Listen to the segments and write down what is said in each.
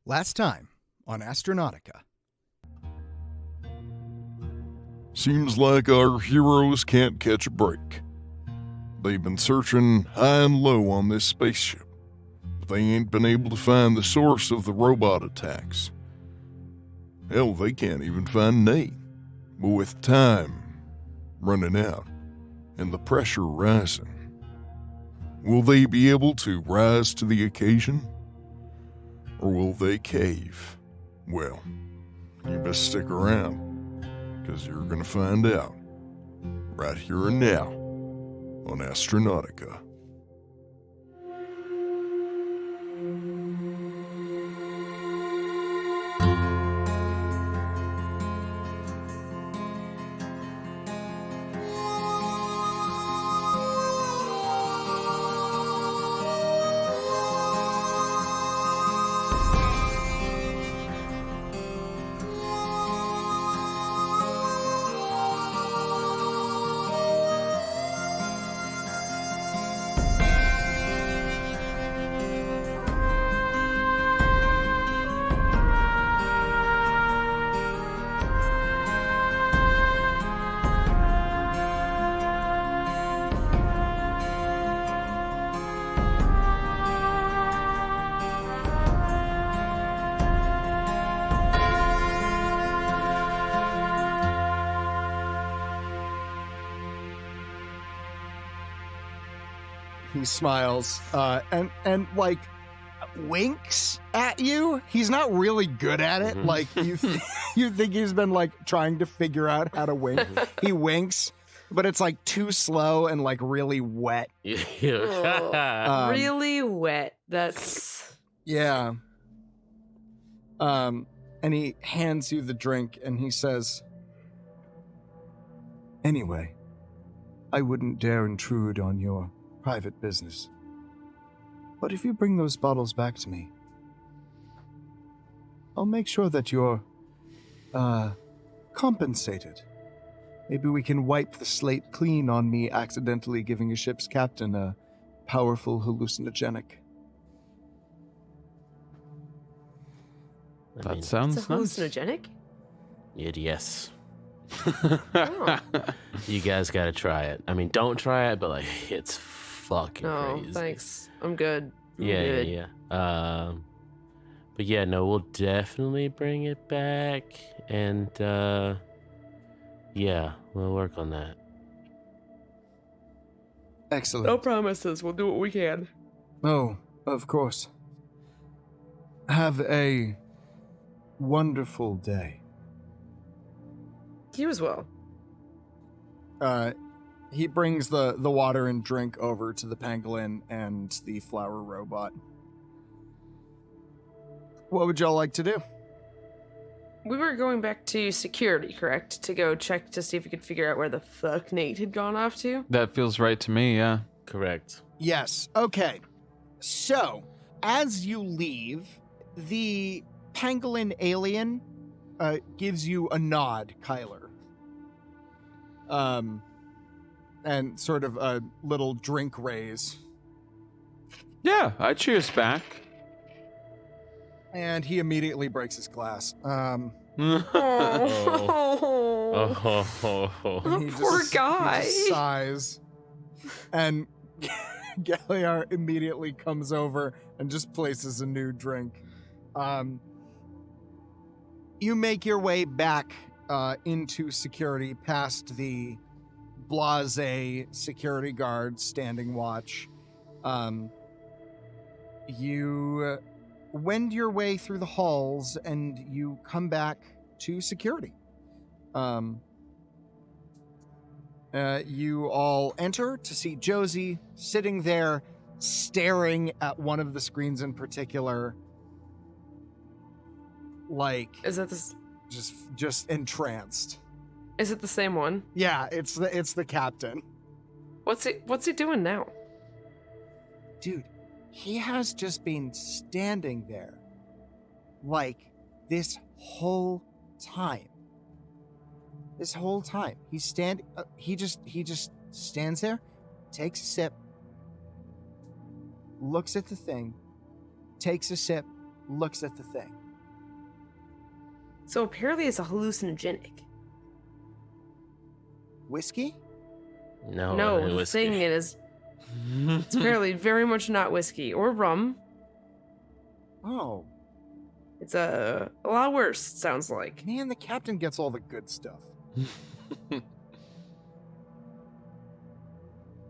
Last time on Astronautica. Seems like our heroes can't catch a break. They've been searching high and low on this spaceship, but they ain't been able to find the source of the robot attacks. Hell, they can't even find Nate. But with time running out and the pressure rising, will they be able to rise to the occasion? Or will they cave? Well, you best stick around, because you're going to find out right here and now on Astronautica. He smiles and like winks at you. He's not really good at it. Like you think he's been like trying to figure out how to wink. He winks, but it's like too slow and like really wet. Really wet. That's yeah. And he hands you the drink and he says, "Anyway, I wouldn't dare intrude on your private business. But if you bring those bottles back to me, I'll make sure that you're, compensated. Maybe we can wipe the slate clean on me accidentally giving a ship's captain a powerful hallucinogenic." That sounds it's nice. hallucinogenic? Yes. Oh. You guys gotta try it. I mean, don't try it, but like, it's fucking No, crazy. thanks. I'm good. Yeah. But yeah, no, we'll definitely bring it back, and yeah, we'll work on that. Excellent. No promises. We'll do what we can. Oh, of course. Have a wonderful day. You as well. He brings the water and drink over to the pangolin and the flower robot. What would y'all like to do? We were going back to security, correct? To go check to see if we could figure out where the fuck Nate had gone off to? That feels right to me, yeah. Correct. Yes. Okay. So, as you leave, the pangolin alien gives you a nod, Kyler. And sort of a little drink raise. Yeah, I cheers back. And he immediately breaks his glass. Oh. He Poor guy. He just sighs. And Galliard immediately comes over and just places a new drink. You make your way back into security past the blasé security guard standing watch. You wend your way through the halls and you come back to security. You all enter to see Josie sitting there staring at one of the screens in particular, like Is that this? just entranced. Is it the same one? Yeah, it's the captain. What's he doing now? Dude, he has just been standing there like this whole time. This whole time. He just stands there, takes a sip, looks at the thing, takes a sip, looks at the thing. So apparently it's a hallucinogenic. Whiskey? No, No, it the was thing is, it's apparently very much not whiskey or rum. Oh, It's a lot worse, it sounds like. man, the captain gets all the good stuff.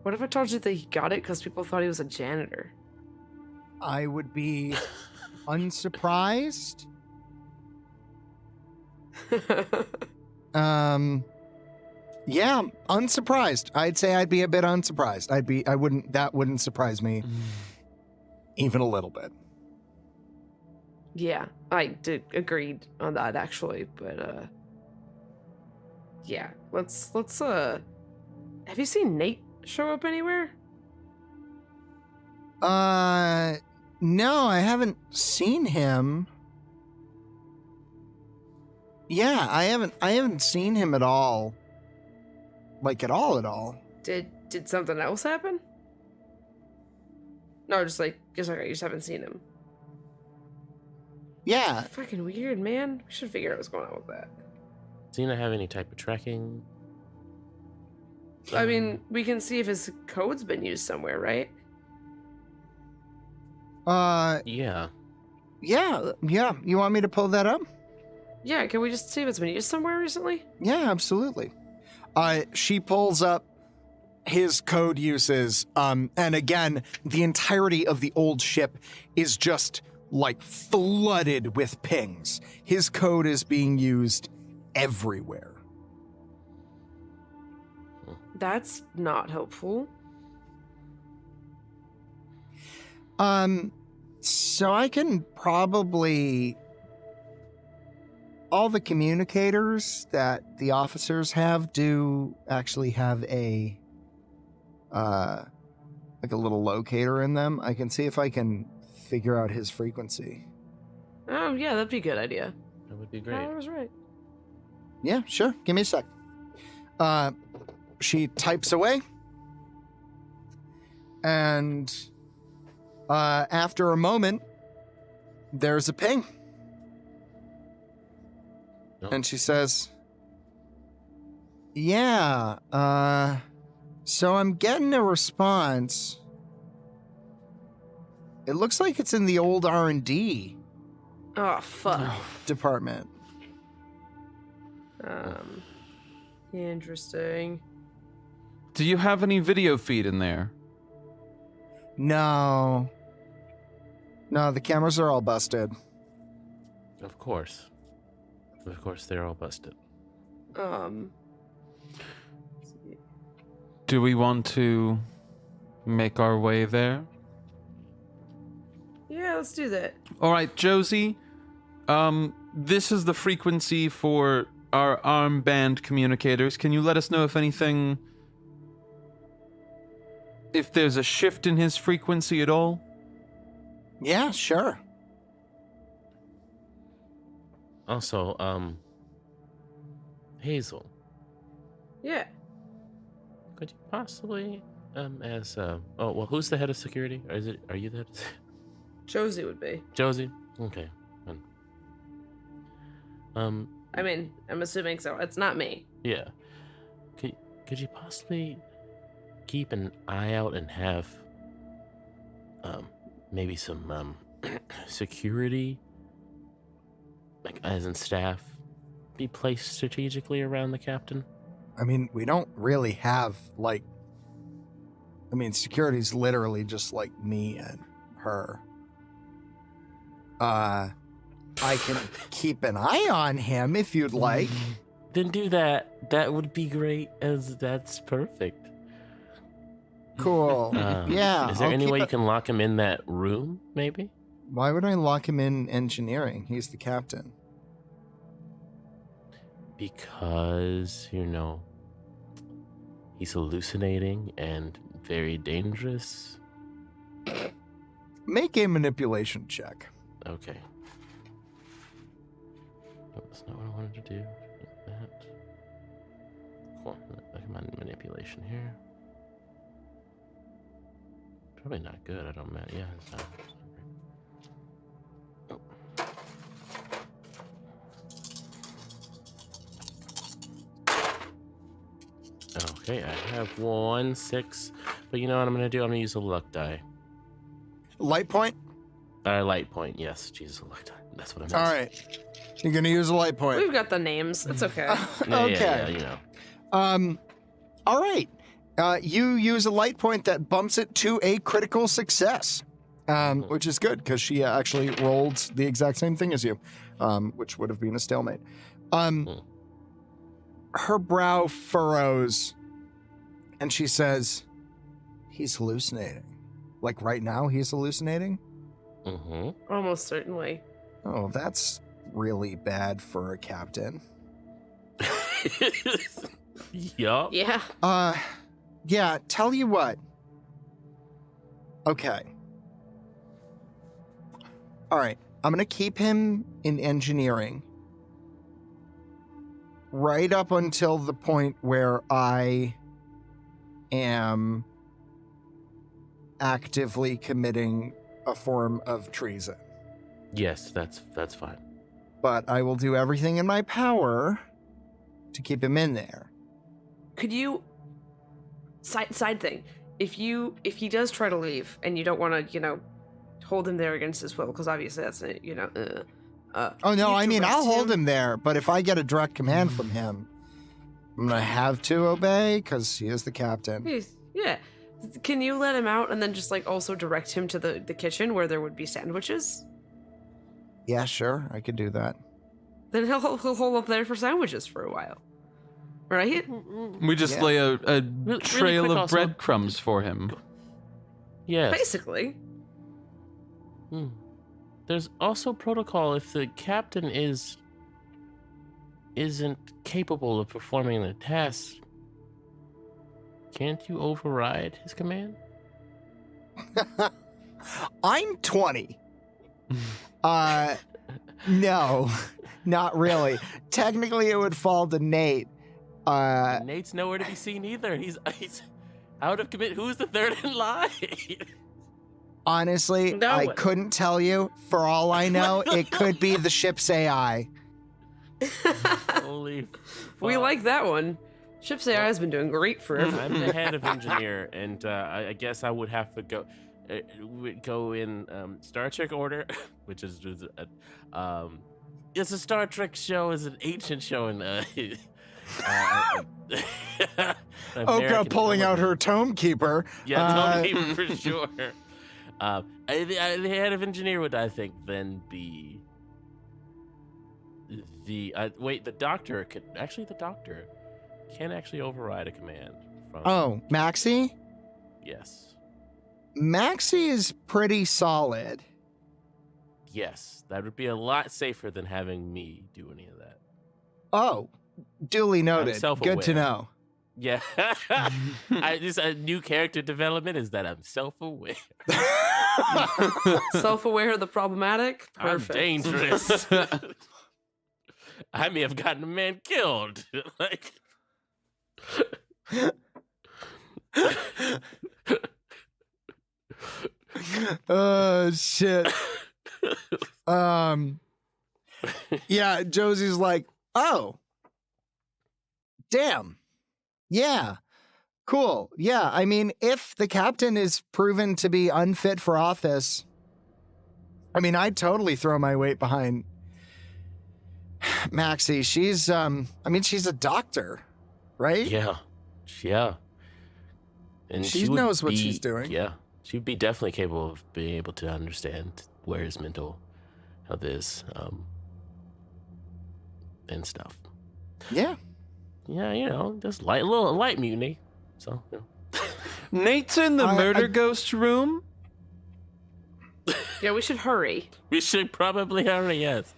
What if I told you that he got it because people thought he was a janitor? I would be unsurprised. Yeah, unsurprised. I'd say I'd be a bit unsurprised. That wouldn't surprise me even a little bit. Yeah, I did agreed on that actually, but yeah, let's have you seen Nate show up anywhere? No, I haven't seen him. Yeah, I haven't seen him at all. Like at all. Did something else happen? No, just okay, you just haven't seen him. Yeah. Fucking weird, man. We should figure out what's going on with that. Does Xena have any type of tracking? I mean, we can see if his code's been used somewhere, right? Yeah. Yeah. You want me to pull that up? Yeah, can we just see if it's been used somewhere recently? Yeah, absolutely. She pulls up his code uses, and again, the entirety of the old ship is just like flooded with pings. His code is being used everywhere. That's not helpful. So I can probably... All the communicators that the officers have do actually have a like a little locator in them. I can see if I can figure out his frequency. Oh, yeah, that'd be a good idea. That would be great. I was right. Yeah, sure. Give me a sec. She types away. And after a moment, there's a ping. Oh. And she says, yeah, so I'm getting a response. It looks like it's in the old R&D Oh, fuck. department. Interesting. Do you have any video feed in there? No, the cameras are all busted. Of course, they're all busted. Do we want to make our way there? Yeah, let's do that. All right, Josie. This is the frequency for our armband communicators. Can you let us know if there's a shift in his frequency at all? Yeah, sure. Also, Hazel, Yeah. could you possibly, who's the head of security? Or are you the head of Josie would be. Josie? Okay. I mean, I'm assuming so. It's not me. Yeah. Could you possibly keep an eye out and have, maybe some, security, like as in staff, be placed strategically around the captain? I mean, we don't really have, security's literally just like me and her. I can keep an eye on him if you'd like. Then do that. That would be great, as that's perfect. Cool. Yeah. Is there I'll any keep way you it- can lock him in that room, maybe? Why would I lock him in engineering? He's the captain. Because, he's hallucinating and very dangerous. Make a manipulation check. Okay. No, that's not what I wanted to do. That. Cool. Come on, manipulation here. Probably not good. I don't know. Yeah, it's not great. Oh. Okay, I have 1, 6. But you know what I'm going to do? I'm going to use a luck die. Light point? Light point, yes. Jesus, a luck die. That's what I meant. All right. You're going to use a light point. We've got the names. It's okay. Okay. Yeah, you know. All right. You use a light point that bumps it to a critical success, which is good because she actually rolled the exact same thing as you, which would have been a stalemate. Her brow furrows, and she says, "He's hallucinating. Like right now, he's hallucinating." Mm-hmm. Almost certainly. Oh, that's really bad for a captain. Yup. Yeah. Yeah, tell you what. Okay. All right, I'm going to keep him in engineering right up until the point where I am actively committing a form of treason. Yes, that's fine. But I will do everything in my power to keep him in there. Could you side thing? If he does try to leave and you don't want to, hold him there against his will, because obviously that's Oh no, I mean I'll hold him. him there, but if I get a direct command from him, I'm gonna have to obey because he is the captain. Yeah. Can you let him out and then just also direct him to the kitchen where there would be sandwiches? Yeah, sure, I could do that. Then he'll hold up there for sandwiches for a while, right? We just Yeah. lay a Really trail quick of also- breadcrumbs for him. Yes. Basically. There's also protocol if the captain isn't capable of performing the task. Can't you override his command? I'm 20. No, not really. Technically, it would fall to Nate. Nate's nowhere to be seen either. He's out of commit. Who's the third in line? Honestly, No I one. couldn't tell you. For all I know, it could be the ship's AI. Holy We fuck. like that one. Ship's AI has been doing great forever. I'm the head of engineer, and I guess I would have to go in Star Trek order, which is it's a Star Trek show. It's an ancient show in Oka pulling out her tome keeper. Yeah, totally for sure. The head of engineer would, I think, then be the doctor can actually override a command from. Oh, Maxie? Yes. Maxie is pretty solid. Yes, that would be a lot safer than having me do any of that. Oh, duly noted. self-aware. Good to know. Yeah. A new character development is that I'm self-aware. Self-aware of the problematic. Perfect. I'm dangerous. I may have gotten a man killed. Oh, shit. Yeah, Josie's like, oh, damn. Yeah, cool. Yeah, I mean, if the captain is proven to be unfit for office, I mean, I'd totally throw my weight behind Maxie. She's a doctor, right? Yeah. And She would knows what be- she's doing. Yeah. She'd be definitely capable of being able to understand where his mental health is, and stuff. Yeah. Yeah, just little light mutiny. So, Nate's in the murder ghost room. Yeah, we should hurry. we should probably hurry, yes.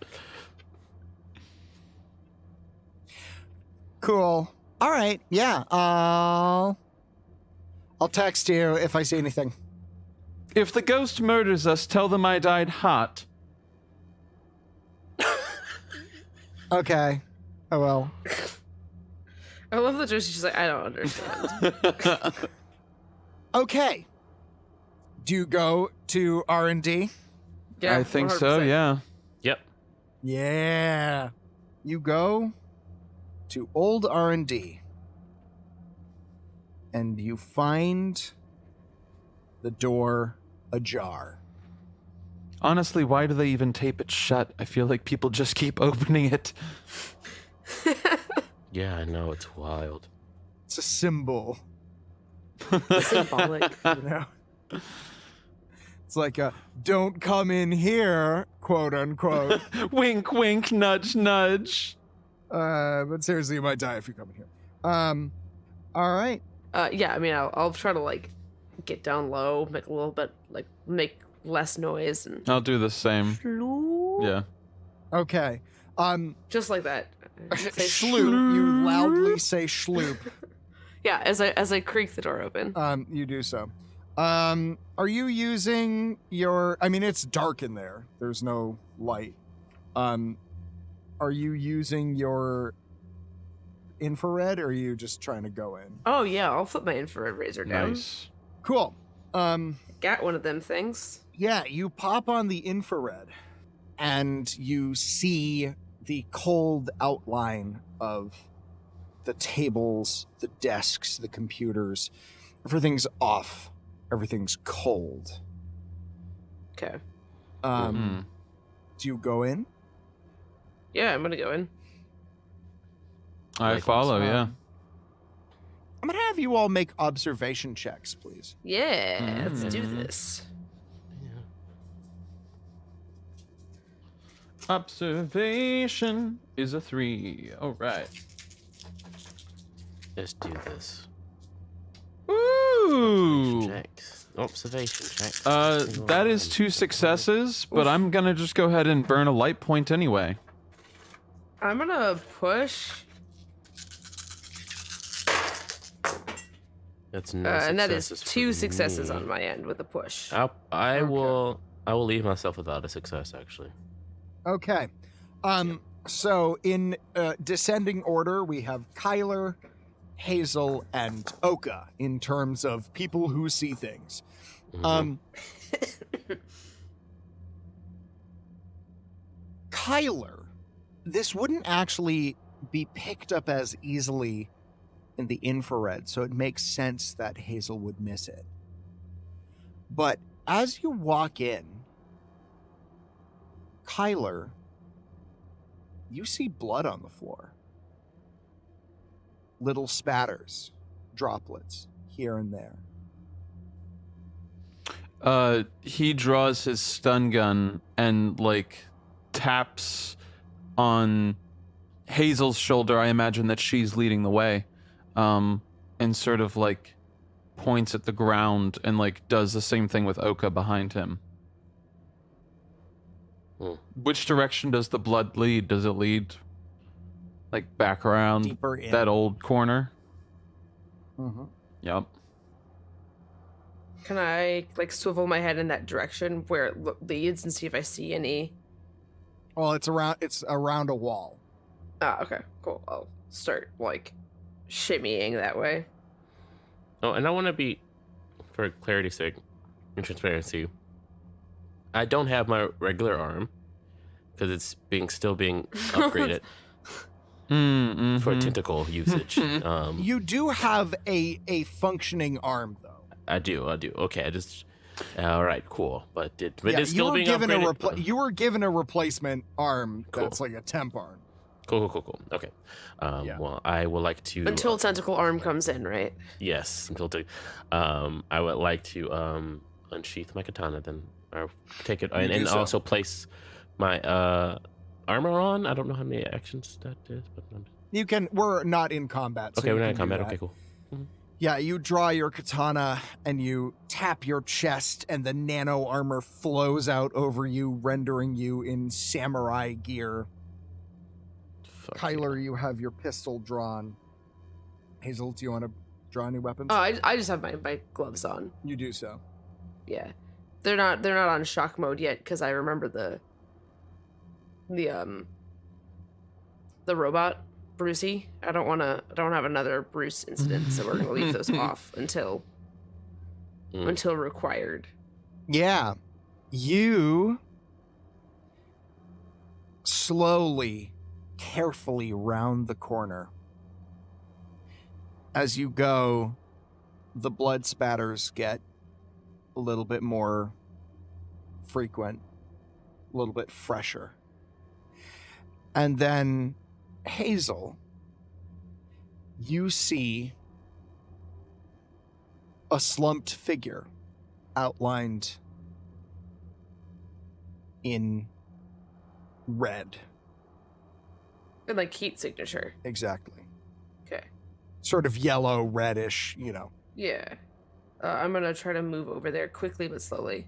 Cool. All right. Yeah. I'll text you if I see anything. If the ghost murders us, tell them I died hot. Okay. I will. I love that Josie's like, I don't understand. Okay. Do you go to R&D? Yeah, I think so, 100%. yeah. Yep. Yeah. You go to old R&D. and you find the door ajar. Honestly, why do they even tape it shut? I feel like people just keep opening it. Yeah, I know, it's wild. It's a symbol, Symbolic. you know? It's like a "don't come in here," quote unquote. Wink, wink, nudge, nudge. But seriously, you might die if you come in here. All right. Yeah, I mean, I'll try to like get down low, make a little bit, like make less noise, and I'll do the same. Yeah. Okay. just like that. Say Schloop. You loudly say schloop. Yeah, as I creak the door open. You do so. Are you using your? I mean, it's dark in there. There's no light. Are you using your infrared, or are you just trying to go in? Oh yeah, I'll flip my infrared razor down. Nice. Cool. Got one of them things. Yeah, you pop on the infrared, and you see the cold outline of the tables, the desks, the computers. Everything's off. Everything's cold. Okay. Do you go in? Yeah, I'm gonna go in. I Like, follow, yeah. I'm gonna have you all make observation checks, please. Yeah, let's do this. Observation is a 3. All right. Let's do this. Ooh. Checks. Observation check. That is 2 successes, but I'm gonna just go ahead and burn a light point anyway. I'm gonna push, That's no and that is successes 2 for successes me. on my end with a push. I will leave myself without a success, actually. Okay. So in descending order, we have Kyler, Hazel, and Oka in terms of people who see things. Kyler, this wouldn't actually be picked up as easily in the infrared, so it makes sense that Hazel would miss it. But as you walk in, Kyler, you see blood on the floor. Little spatters, droplets here and there. He draws his stun gun and like taps on Hazel's shoulder. I imagine that she's leading the way, and sort of like points at the ground and like does the same thing with Oka behind him. Which direction does the blood lead? Does it lead like back around Deeper in. that old corner? Mm-hmm. Yep. Can I like swivel my head in that direction where it leads and see if I see any? Well, it's around a wall. Ah, okay, cool. I'll start like shimmying that way. Oh, and I want to be, for clarity's sake, and transparency, I don't have my regular arm because it's still being upgraded for tentacle usage. You do have a functioning arm, though. I do. Okay, I just. All right, cool. But it's Yeah, still being upgraded. you were given a replacement arm Cool. that's like a temp arm. Cool. Okay. Yeah. Well, I would like to Until tentacle arm comes in, right? yes, I would like to unsheath my katana, then or take it You and do so. also place my armor on. I don't know how many actions that is, but You can. We're not in combat. So okay, you we're not can in do combat. that. Okay, cool. Yeah, you draw your katana and you tap your chest, and the nano armor flows out over you, rendering you in samurai gear. Fuck Kyler, you have your pistol drawn. Hazel, do you want to draw any weapons? Oh, I just have my gloves on. You do so. Yeah, they're not on shock mode yet because I remember the robot Brucey. I don't have another Bruce incident, so we're gonna leave those off until required. Yeah. You slowly, carefully round the corner. As you go, the blood spatters get a little bit more frequent, a little bit fresher. And then, Hazel, you see a slumped figure outlined in red. And like heat signature. Exactly. Okay. Sort of yellow, reddish, you know. Yeah. I'm gonna try to move over there quickly but slowly.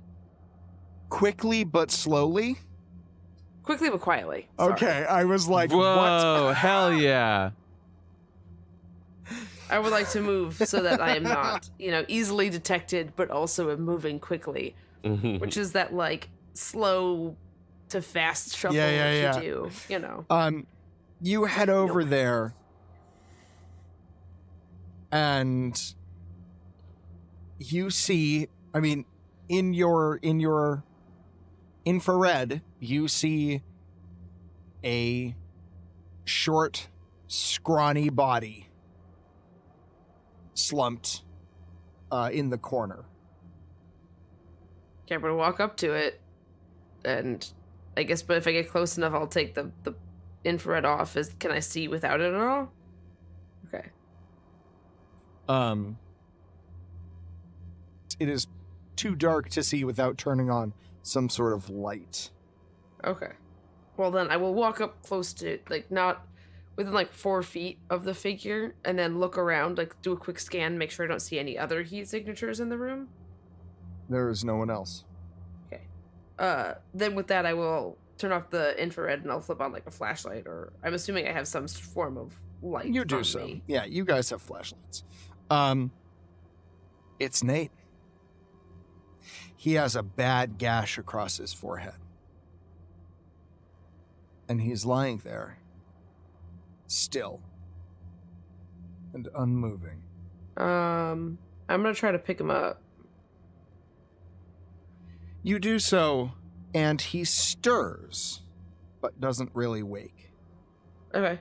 Quickly but slowly? Quickly but quietly. Sorry. Okay, I was like, Whoa, what? hell yeah. I would like to move so that I am not, easily detected, but also am moving quickly. Which is that, like, slow to fast shuffle that you do, You head over there, and you see, in your infrared, you see a short, scrawny body slumped in the corner. Okay, I'm gonna walk up to it, and I guess, but if I get close enough, I'll take the infrared off. Can I see without it at all? Okay. It is too dark to see without turning on some sort of light. Okay. Well, then I will walk up close to it, like not within like 4 feet of the figure, and then look around, like do a quick scan, make sure I don't see any other heat signatures in the room. There is no one else. Okay. Then with that, I will turn off the infrared and I'll flip on like a flashlight, or I'm assuming I have some form of light. You do on so. me. Yeah, you guys have flashlights. It's Nate. He has a bad gash across his forehead. And he's lying there, still and unmoving. I'm gonna try to pick him up. You do so, and he stirs, but doesn't really wake. Okay.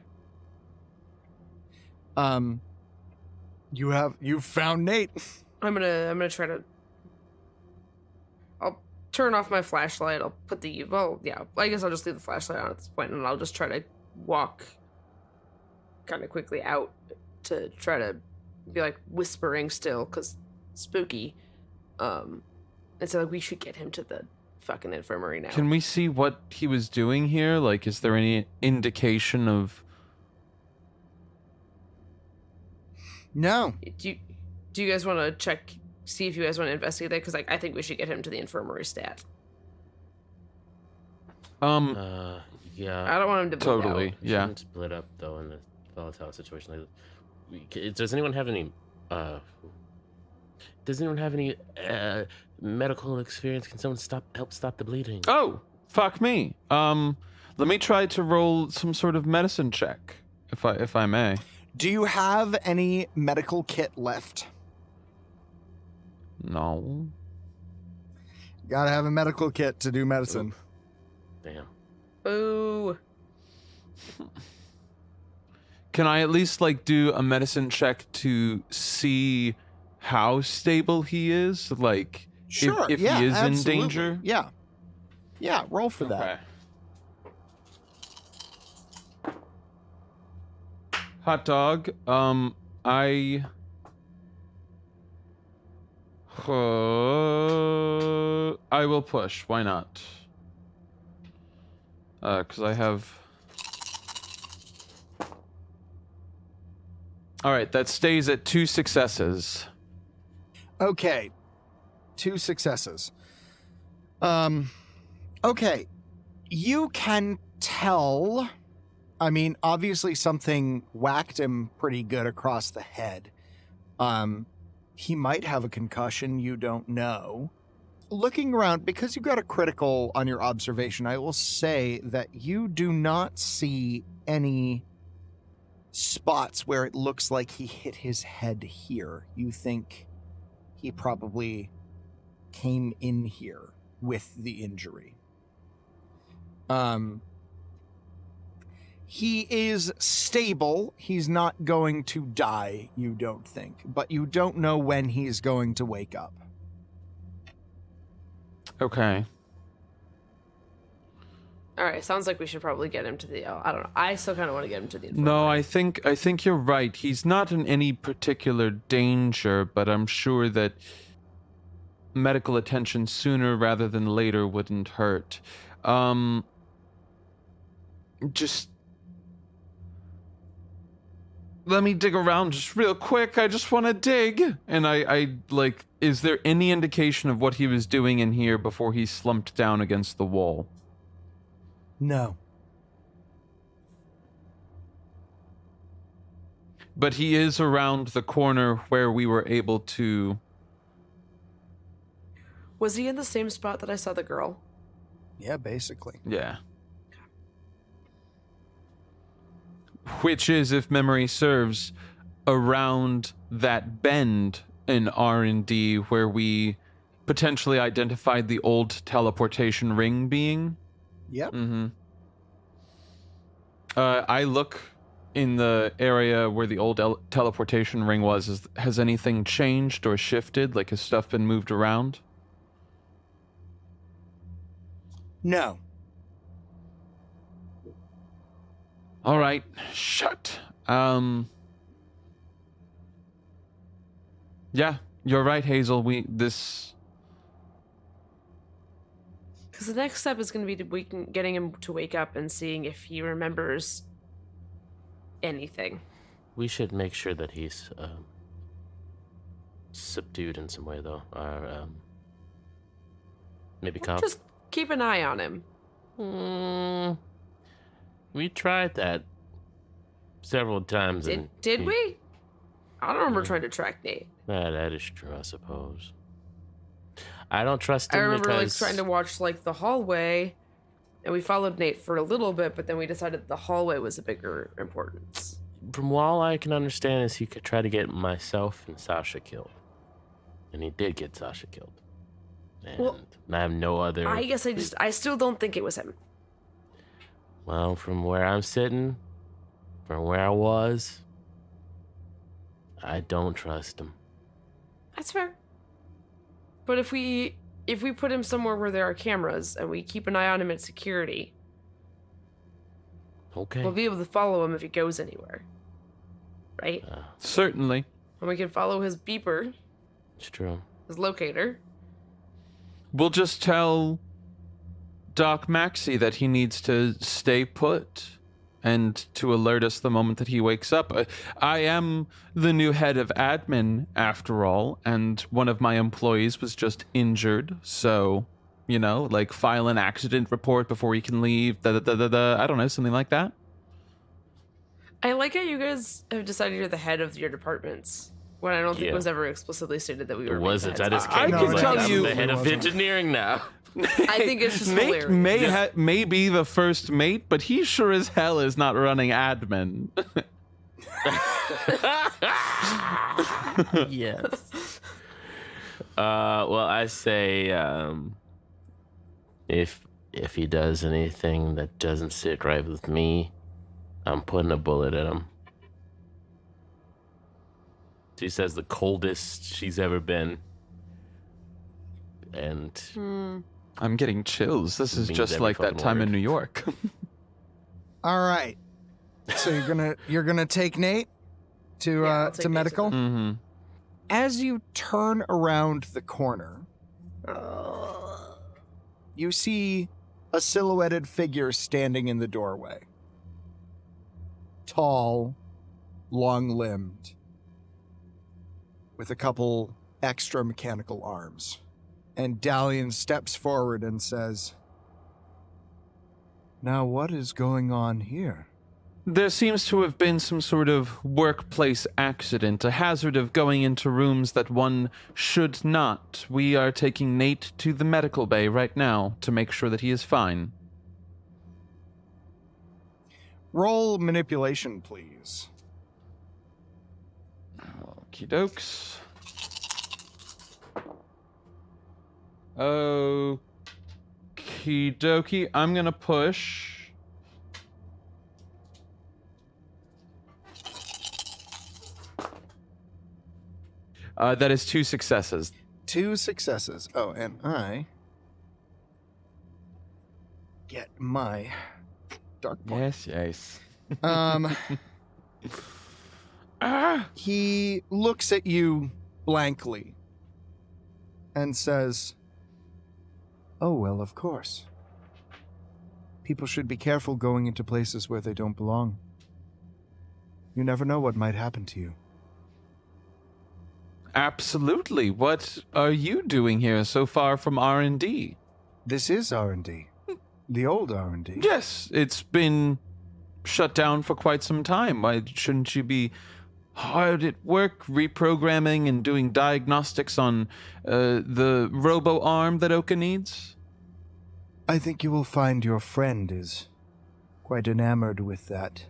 You've found Nate. I'm gonna try to. I'll turn off my flashlight. I'll put I guess I'll just leave the flashlight on at this point, and I'll just try to walk kind of quickly out to try to be like whispering still, cause spooky. And so like we should get him to the fucking infirmary now. Can we see what he was doing here? Like, is there any indication of... No. Do you guys want to check, see if you guys want to investigate that? Because I think we should get him to the infirmary stat. Yeah. I don't want him to bleed Totally, out. yeah. Shouldn't split up though in the volatile situation. Does anyone have any? Does anyone have any medical experience? Can someone help stop the bleeding? Oh, fuck me. Let me try to roll some sort of medicine check, if I may. Do you have any medical kit left? No. Gotta have a medical kit to do medicine. Oof. Damn. Boo. Can I at least do a medicine check to see how stable he is? Like, Sure, if yeah, he is absolutely. in danger? Yeah. Yeah, roll for that. Okay. Hot dog. I will push. Why not? Because I have... Alright, that stays at 2 successes. Okay. 2 successes. Okay. You can tell... obviously something whacked him pretty good across the head. He might have a concussion, you don't know. Looking around, because you got a critical on your observation, I will say that you do not see any spots where it looks like he hit his head here. You think he probably came in here with the injury. He is stable. He's not going to die, you don't think. But you don't know when he's going to wake up. Okay. All right, sounds like we should probably get him to the. I don't know. I still kind of want to get him to the. No, infirmary. I think you're right. He's not in any particular danger, but I'm sure that medical attention sooner rather than later wouldn't hurt. Just let me dig around just real quick. I just want to dig. And I like, is there any indication of what he was doing in here before he slumped down against the wall? No. But he is around the corner where we were able to... Was he in the same spot that I saw the girl? Yeah, basically. Yeah. Which is, if memory serves, around that bend in R&D where we potentially identified the old teleportation ring being. Yep. Mm-hmm. I look in the area where the old teleportation ring was. Has anything changed or shifted? Like, has stuff been moved around? No. All right, shut. Yeah, you're right, Hazel. Because the next step is going to be getting him to wake up and seeing if he remembers anything. We should make sure that he's subdued in some way, though. Or maybe calm. Just keep an eye on him. We tried that several times. Did we? I don't remember trying to track Nate. That is true, I suppose. I don't trust him. I remember because... trying to watch the hallway, and we followed Nate for a little bit, but then we decided the hallway was a bigger importance. From all I can understand is he could try to get myself and Sasha killed. And he did get Sasha killed. And I have no other... I guess I still don't think it was him. Well, from where I'm sitting, from where I was, I don't trust him. That's fair. But if we put him somewhere where there are cameras and we keep an eye on him at security, okay, we'll be able to follow him if he goes anywhere. Right? Certainly. And we can follow his beeper. It's true. His locator. We'll just tell Doc Maxey that he needs to stay put and to alert us the moment that he wakes up. I am the new head of admin, after all, and one of my employees was just injured, so, file an accident report before he can leave, I don't know, something like that. I like how you guys have decided you're the head of your departments, when I don't think it was ever explicitly stated that we were. It wasn't. I just I came can tell I'm you- the head of engineering now. I think it's just Nate hilarious. may be the first mate, but he sure as hell is not running admin. Yes. Well, I say, if he does anything that doesn't sit right with me, I'm putting a bullet in him. She says the coldest she's ever been, and I'm getting chills. This is Means just every like that fucking time in word. New York. All right. So you're gonna take Nate to Yeah, I'll take to Nate medical. Mm-hmm. As you turn around the corner, you see a silhouetted figure standing in the doorway. Tall, long-limbed, with a couple extra mechanical arms. And Dalian steps forward and says, "Now what is going on here?" There seems to have been some sort of workplace accident, a hazard of going into rooms that one should not. We are taking Nate to the medical bay right now to make sure that he is fine. Roll manipulation, please. Okie dokes. Okie dokie. I'm gonna push That is 2 successes. 2 successes. Oh, and I get my dark point. Yes. He looks at you blankly and says, "Oh, well, of course. People should be careful going into places where they don't belong. You never know what might happen to you." Absolutely. What are you doing here so far from R&D? This is R&D. The old R&D. Yes, it's been shut down for quite some time. Why shouldn't you be hard at work reprogramming and doing diagnostics on the robo-arm that Oka needs? I think you will find your friend is quite enamored with that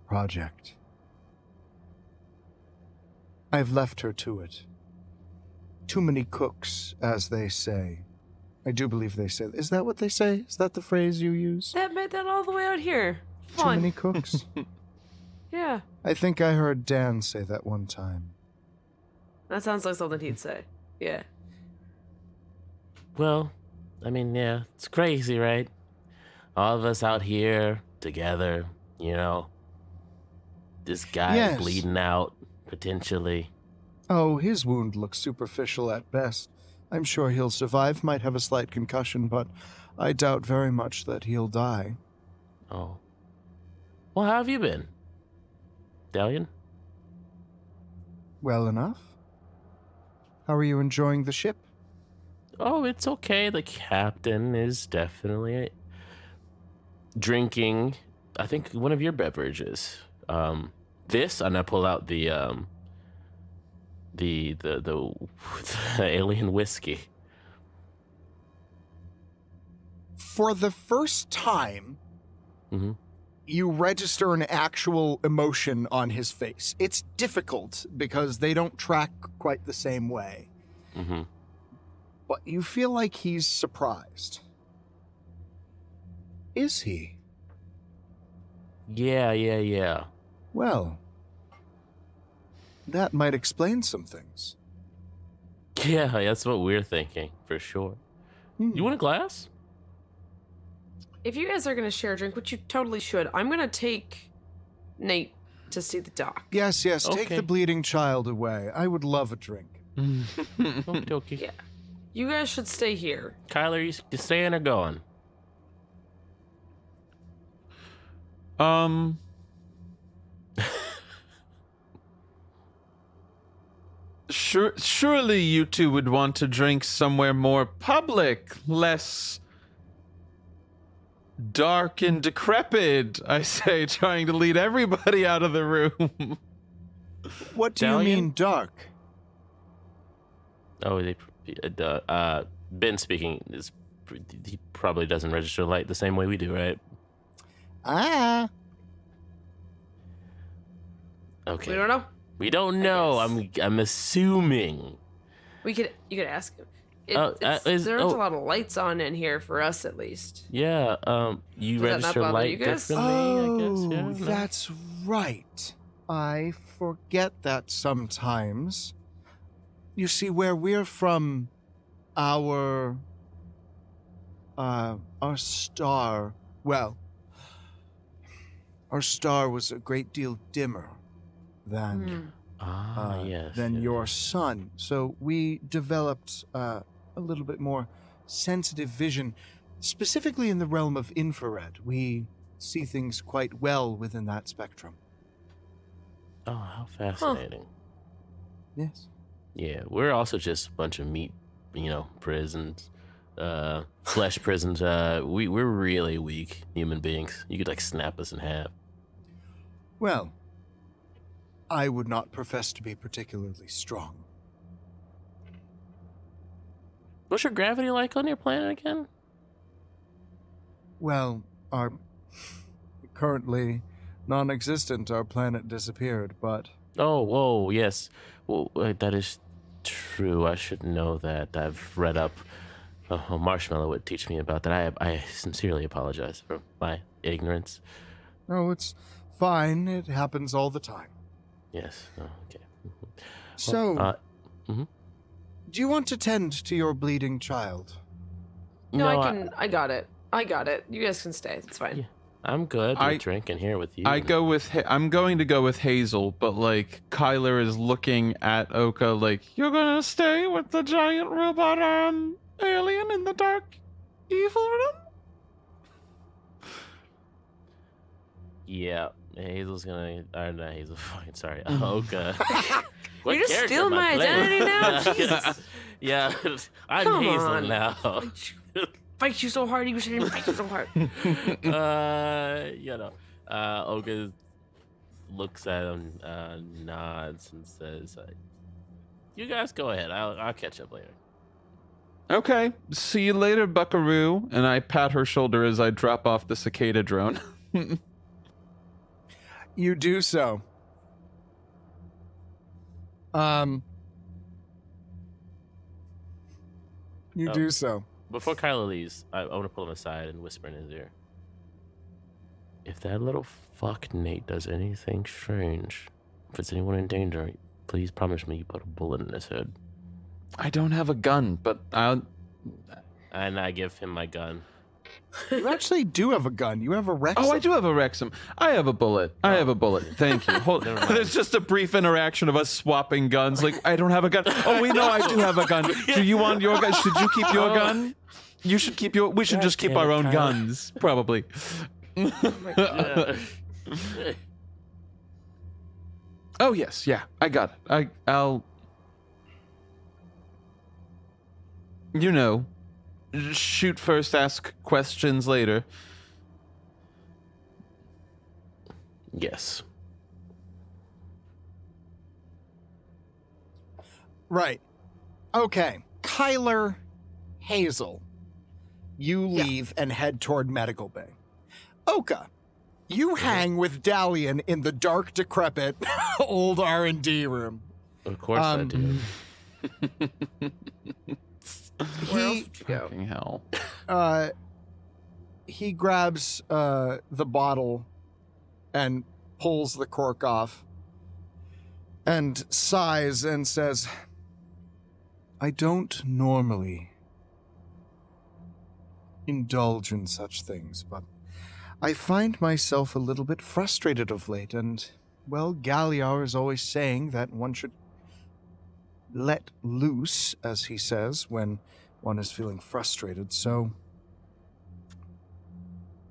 project. I've left her to it. Too many cooks, as they say. I do believe they say. Is that what they say? Is that the phrase you use? That made that all the way out here. Too Fun. many cooks? Yeah. I think I heard Dan say that one time. That sounds like something he'd say. Yeah. Well, I mean, yeah, it's crazy, right? All of us out here together, you know. This guy Yes. bleeding out, potentially. Oh, his wound looks superficial at best. I'm sure he'll survive, might have a slight concussion, but I doubt very much that he'll die. Oh. Well, how have you been? Dalian? Well enough. How are you enjoying the ship? Oh, it's okay. The captain is definitely drinking, I think, one of your beverages. This, and I pull out the alien whiskey. For the first time, Mm-hmm. you register an actual emotion on his face. It's difficult because they don't track quite the same way. Mm-hmm. But you feel like he's surprised. Is he? Yeah. Well, that might explain some things. Yeah, that's what we're thinking, for sure. You want a glass? If you guys are going to share a drink, which you totally should, I'm going to take Nate to see the doc. Yes, take Okay. the bleeding child away. I would love a drink. Okie Yeah. You guys should stay here. Kyler, you staying or going? Surely you two would want to drink somewhere more public, less dark and decrepit, I say, trying to lead everybody out of the room. What do Dalian? you mean dark? Oh, Ben speaking is he probably doesn't register light the same way we do, right? Ah. Okay. We don't know. We don't know. guess. I'm assuming. You could ask him. Oh, There's a lot of lights on in here for us, at least. Yeah. You Does that not register bother light you guys? differently, I guess. Yeah. Oh, that's right. I forget that sometimes. You see, where we're from, our star, well, our star was a great deal dimmer than Yes. than yes, your yes. sun. So we developed a little bit more sensitive vision, specifically in the realm of infrared. We see things quite well within that spectrum. Oh, how fascinating. Yes. Yeah, we're also just a bunch of meat, prisons, flesh prisons. We're really weak human beings. You could like snap us in half. Well, I would not profess to be particularly strong. What's your gravity like on your planet again? Well, our currently non-existent. Our planet disappeared, but Oh, yes. Well, that is true. I should know that. I've read up. Marshmallow would teach me about that. I sincerely apologize for my ignorance. no, it's fine. It happens all the time. Yes. Oh, okay. So, mhm. do you want to tend to your bleeding child? No, I got it. I got it. You guys can stay. It's fine. Yeah. I'm good with drinking here with you. I'm going to go with Hazel, but like Kyler is looking at Oka like, you're gonna stay with the giant robot alien in the dark evil room? Yeah, Hazel's gonna. Not Hazel. Fucking sorry, Oka. What You're just character stealing am I my playing? identity now? Jesus. Yeah, I'm Come Hazel on. now. Fight you so hard, you shouldn't fight you so hard. Oka looks at him, nods, and says, "You guys go ahead. I'll catch up later." Okay, see you later, Buckaroo. And I pat her shoulder as I drop off the cicada drone. You do so. You do so. Before Kyla leaves, I want to pull him aside and whisper in his ear. If that little fuck Nate does anything strange, if it's anyone in danger, please promise me you put a bullet in his head. I don't have a gun, but I'll... And I give him my gun. You actually do have a gun. You have a Rexum. Oh, I do have a Wrexham. I have a bullet. I have a bullet. Thank you. Never mind. There's just a brief interaction of us swapping guns. Like, I don't have a gun. Oh, wait, no, I do have a gun. Do you want your gun? Should you keep your gun? You should keep your... We should just keep our own guns, probably. Oh, yes. Yeah, I got it. I'll... You know... Shoot first, ask questions later. Yes. Right. Okay. Kyler, Hazel, you leave and head toward Medical Bay. Oka, you hang with Dalian in the dark, decrepit old R&D room. Of course I do. Where else would you go? Fucking hell. He grabs the bottle and pulls the cork off and sighs and says, I don't normally indulge in such things, but I find myself a little bit frustrated of late, and, well, Galliar is always saying that one should let loose, as he says, when one is feeling frustrated, so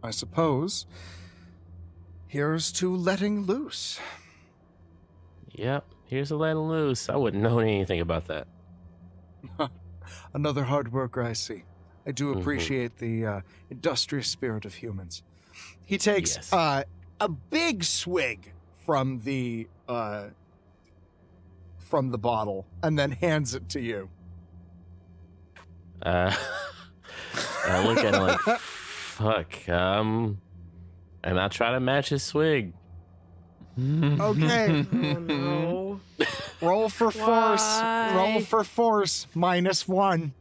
I suppose here's to letting loose. Yep, here's a letting loose. I wouldn't know anything about that. Another hard worker, I see. I do appreciate the industrious spirit of humans. He takes Yes. A big swig from the bottle and then hands it to you. I look at him like, fuck, and I'll try to match his swig. Okay. Oh, no. Roll for force. Why? Roll for force. -1.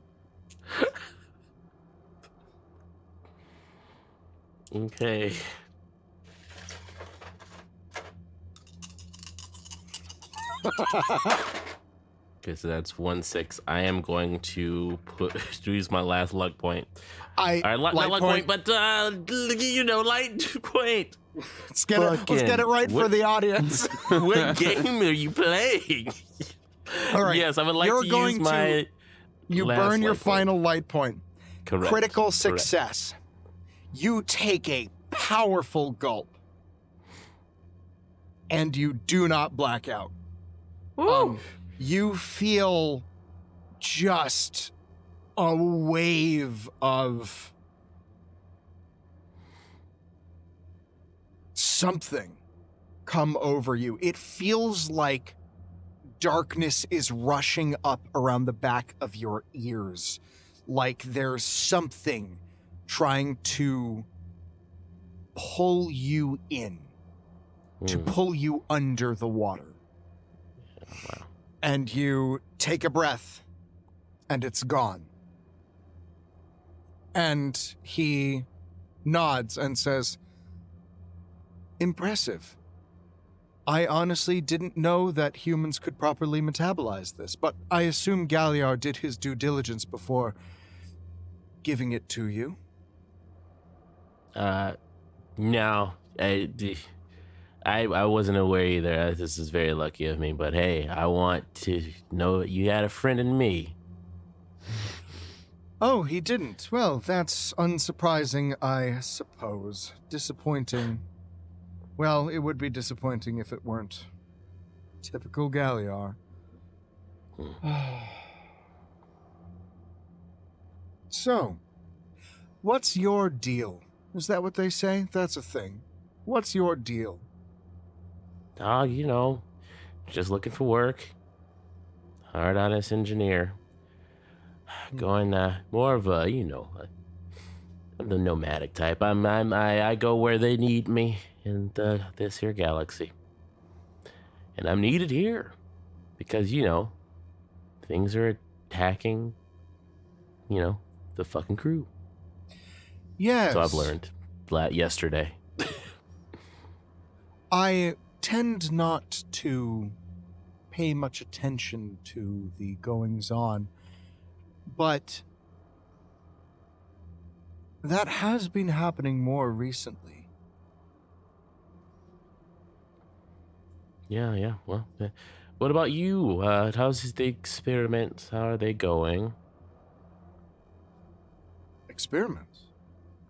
Okay. Okay, so that's 1-6. I am going to use my last luck point. Not luck point, but light point. Let's get it right for the audience. What game are you playing? All right. Yes, I would like You're to going use my. You last burn your light point. final light point. Correct. Critical Correct. success. You take a powerful gulp. And you do not black out. Woo! You feel just a wave of something come over you. It feels like darkness is rushing up around the back of your ears, like there's something trying to pull you in, to pull you under the water. Wow. And you take a breath, and it's gone. And he nods and says, impressive. I honestly didn't know that humans could properly metabolize this, but I assume Galliard did his due diligence before giving it to you. No, I wasn't aware either. This is very lucky of me, but hey, I want to know you had a friend in me. Oh, he didn't. Well, that's unsurprising, I suppose. Disappointing. Well, it would be disappointing if it weren't. Typical Galliard. So, what's your deal? Is that what they say? That's a thing. What's your deal? Oh, just looking for work. Hard honest engineer. Going more of a, I'm the nomadic type. I go where they need me in this here galaxy. And I'm needed here because, things are attacking, the fucking crew. Yes. So I've learned yesterday. I tend not to pay much attention to the goings-on, but that has been happening more recently. Yeah. Well, what about you? How's the experiments? How are they going? Experiments?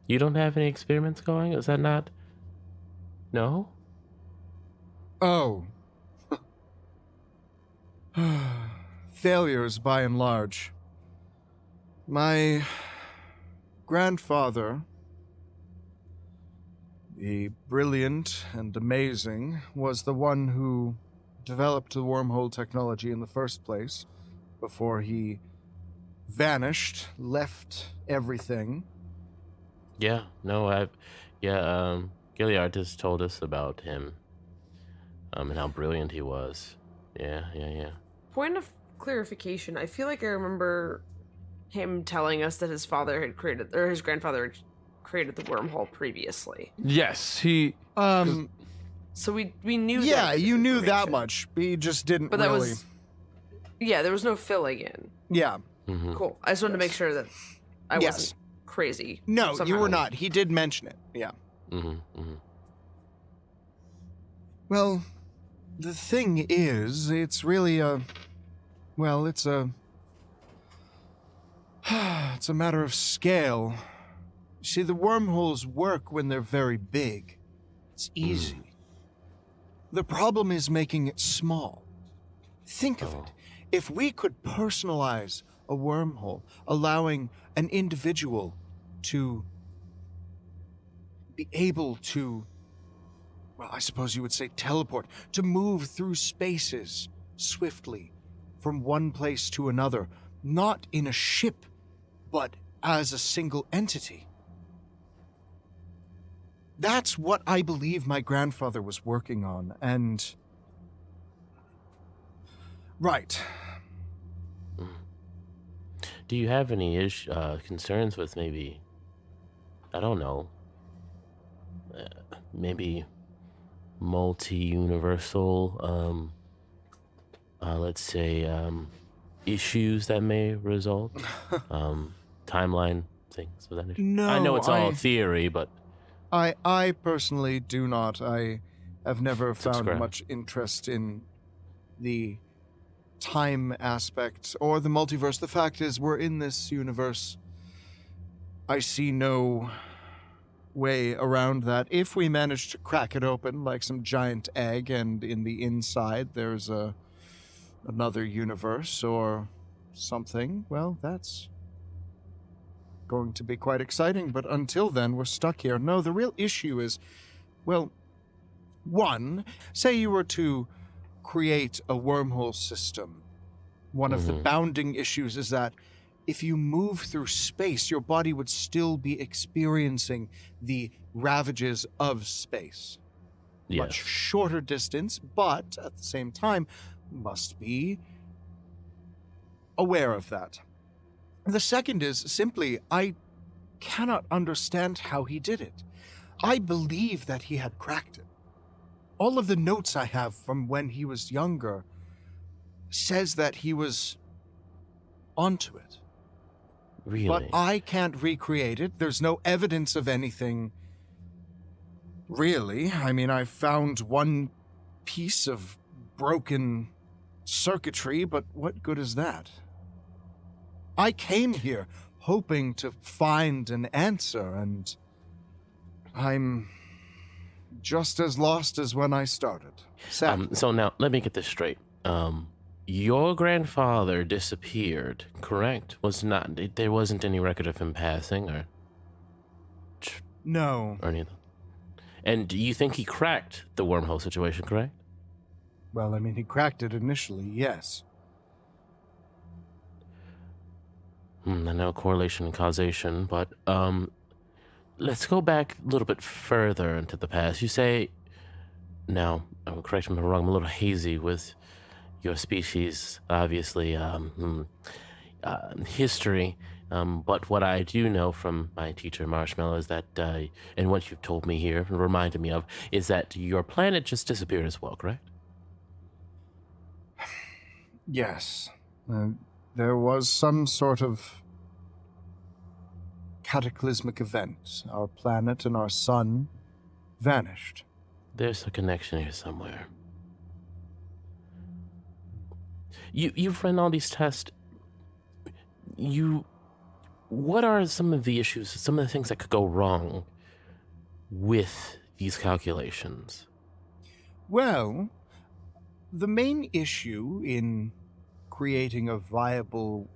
You don't have any experiments going? Is that not? No? Oh. Failures, by and large. My grandfather, the brilliant and amazing, was the one who developed the wormhole technology in the first place before he vanished, left everything. Yeah, no, Gilliard just told us about him, and how brilliant he was. Yeah. Point of clarification, I feel like I remember him telling us that his father had created, or his grandfather had created the wormhole previously. Yes, he... So we knew that. Yeah, you knew that information. much. He just didn't But that really... was... Yeah, there was no filling in. Yeah. Mm-hmm. Cool. I just wanted to make sure that I Yes. wasn't crazy. No, somehow. you were not. He did mention it. Yeah. Mm-hmm. Well, the thing is, it's really a... Well, it's a... It's a matter of scale. See, the wormholes work when they're very big. It's easy. The problem is making it small. Think of it. If we could personalize a wormhole, allowing an individual to be able to, well, I suppose you would say teleport, to move through spaces swiftly from one place to another, not in a ship, but as a single entity. That's what I believe my grandfather was working on, and... Right. Do you have any concerns with maybe, I don't know, maybe multi-universal, let's say, issues that may result? Timeline things of that nature? No, I know it's all theory, but... I personally do not. I have never found Subscribe. much interest in the time aspect or the multiverse. The fact is, we're in this universe. I see no way around that. If we manage to crack it open like some giant egg, and in the inside there's another universe or something, well, that's going to be quite exciting, but until then, we're stuck here. No, the real issue is, well, one, say you were to create a wormhole system. One of the bounding issues is that if you move through space, your body would still be experiencing the ravages of space. Yes. Much shorter distance, but at the same time, must be aware of that. The second is simply, I cannot understand how he did it. I believe that he had cracked it. all of the notes I have from when he was younger says that he was onto it. Really? But I can't recreate it. There's no evidence of anything, really. I mean, I found one piece of broken circuitry, but what good is that? I came here hoping to find an answer, and I'm just as lost as when I started. Sadly. So now, let me get this straight. Your grandfather disappeared, correct? There wasn't any record of him passing or No. anything. And you think he cracked the wormhole situation, correct? Well, I mean, he cracked it initially, yes. I know correlation and causation, but let's go back a little bit further into the past. You say, now, correct me if I'm wrong, I'm a little hazy with your species, obviously, history. But what I do know from my teacher, Marshmallow, is that, and what you've told me here, and reminded me of, is that your planet just disappeared as well, correct? Yes. There was some sort of cataclysmic event. Our planet and our sun vanished. There's a connection here somewhere. You've run all these tests. What are some of the issues, some of the things that could go wrong with these calculations? Well, the main issue in creating a viable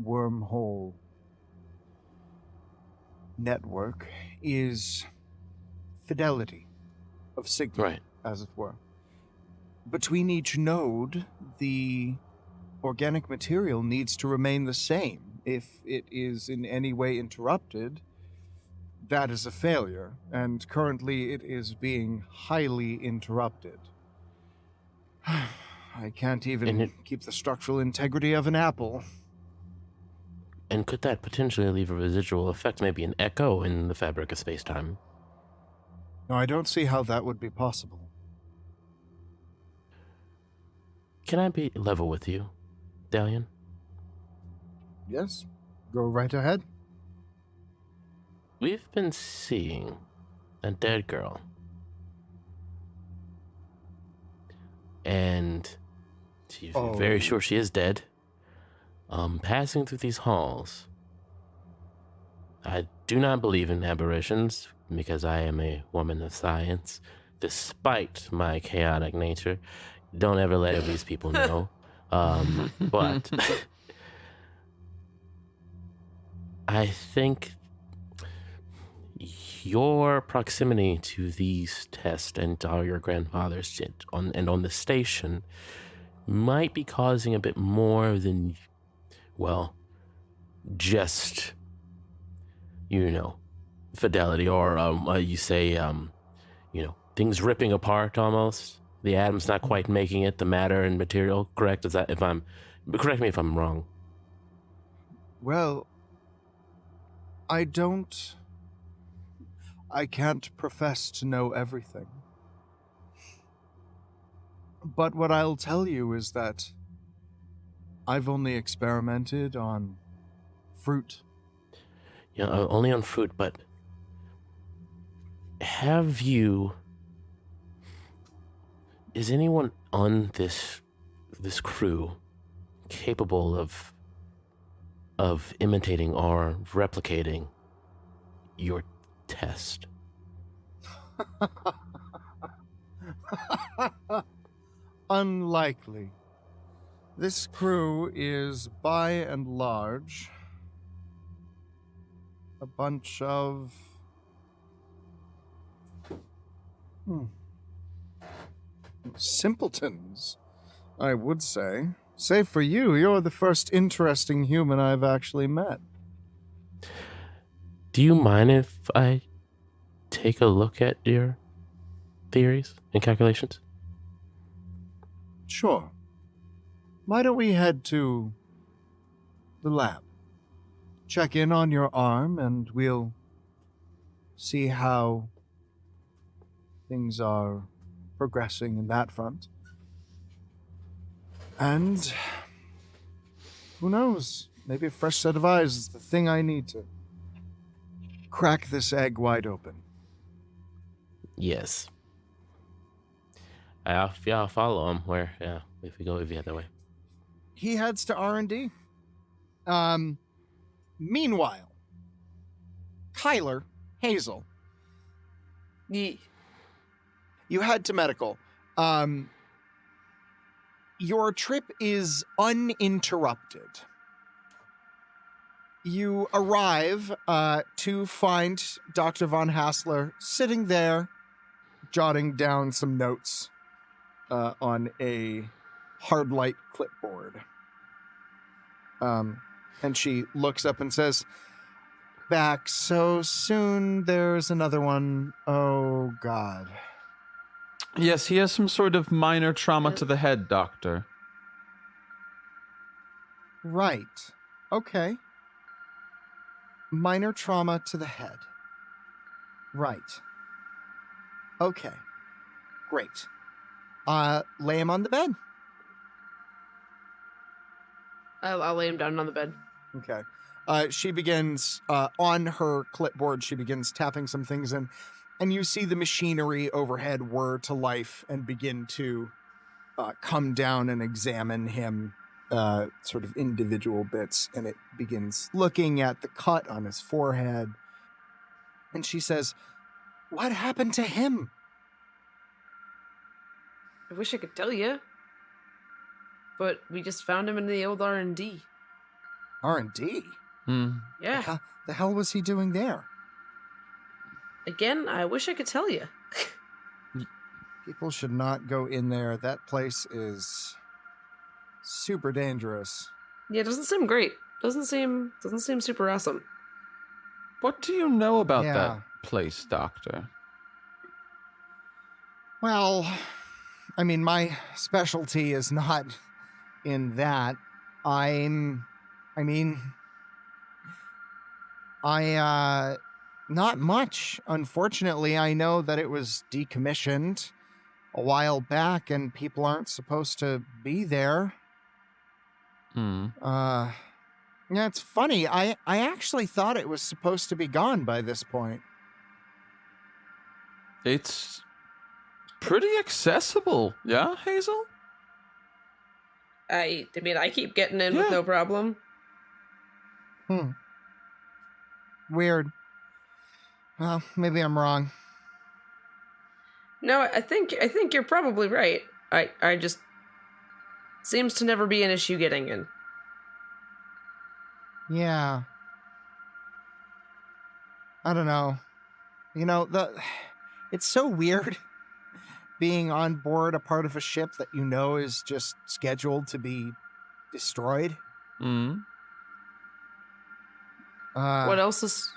wormhole network is fidelity of signal, Right. as it were. Between each node, the organic material needs to remain the same. If it is in any way interrupted, that is a failure, and currently it is being highly interrupted. I can't even keep the structural integrity of an apple. And could that potentially leave a residual effect, maybe an echo in the fabric of space-time? No, I don't see how that would be possible. Can I be level with you, Dalian? Yes, go right ahead. We've been seeing a dead girl. And she's very sure she is dead. Passing through these halls. I do not believe in aberrations because I am a woman of science, despite my chaotic nature. Don't ever let these people know. But I think your proximity to these tests and to your grandfather's shit on the station might be causing a bit more than, well, just, fidelity, or you say, things ripping apart almost. The atom's not quite making it, the matter and material, correct? Correct me if I'm wrong. Well, I can't profess to know everything. But what I'll tell you is that I've only experimented on fruit. Yeah, only on fruit, but is anyone on this crew capable of imitating or replicating your test? Unlikely. This crew is, by and large, a bunch of simpletons, I would say. Save for you, you're the first interesting human I've actually met. Do you mind if I take a look at your theories and calculations? Sure. Why don't we head to the lab? Check in on your arm and we'll see how things are progressing in that front. And who knows? Maybe a fresh set of eyes is the thing I need to crack this egg wide open. Yes. I'll follow him. Where? Yeah, if you head that way. He heads to R&D. Meanwhile, Kyler, Hazel, Ye- you head to medical. Your trip is uninterrupted. You arrive to find Dr. Von Hassler sitting there, jotting down some notes on a hard light clipboard. And she looks up and says, "Back so soon, there's another one. Oh, God." Yes, he has some sort of minor trauma to the head, Doctor. Right. Okay. Minor trauma to the head. Right. Okay. Great. Lay him on the bed. I'll lay him down on the bed. Okay. She begins, on her clipboard, she begins tapping some things in, and you see the machinery overhead whir to life and begin to come down and examine him, sort of individual bits, and it begins looking at the cut on his forehead. And she says, "What happened to him?" I wish I could tell you, but we just found him in the old R&D. R&D? Yeah. The hell was he doing there? Again, I wish I could tell you. People should not go in there. That place is super dangerous. Yeah, it doesn't seem great. Doesn't seem super awesome. What do you know about Yeah. that place, Doctor? Well, I mean, my specialty is not in that. Not much. Unfortunately, I know that it was decommissioned a while back and people aren't supposed to be there. Yeah, it's funny. I actually thought it was supposed to be gone by this point. It's pretty accessible, yeah, Hazel? I mean, I keep getting in with no problem. Weird. Well, maybe I'm wrong. No, I think you're probably right. I just seems to never be an issue getting in. Yeah. I don't know. You know, it's so weird being on board a part of a ship that you know is just scheduled to be destroyed. What else is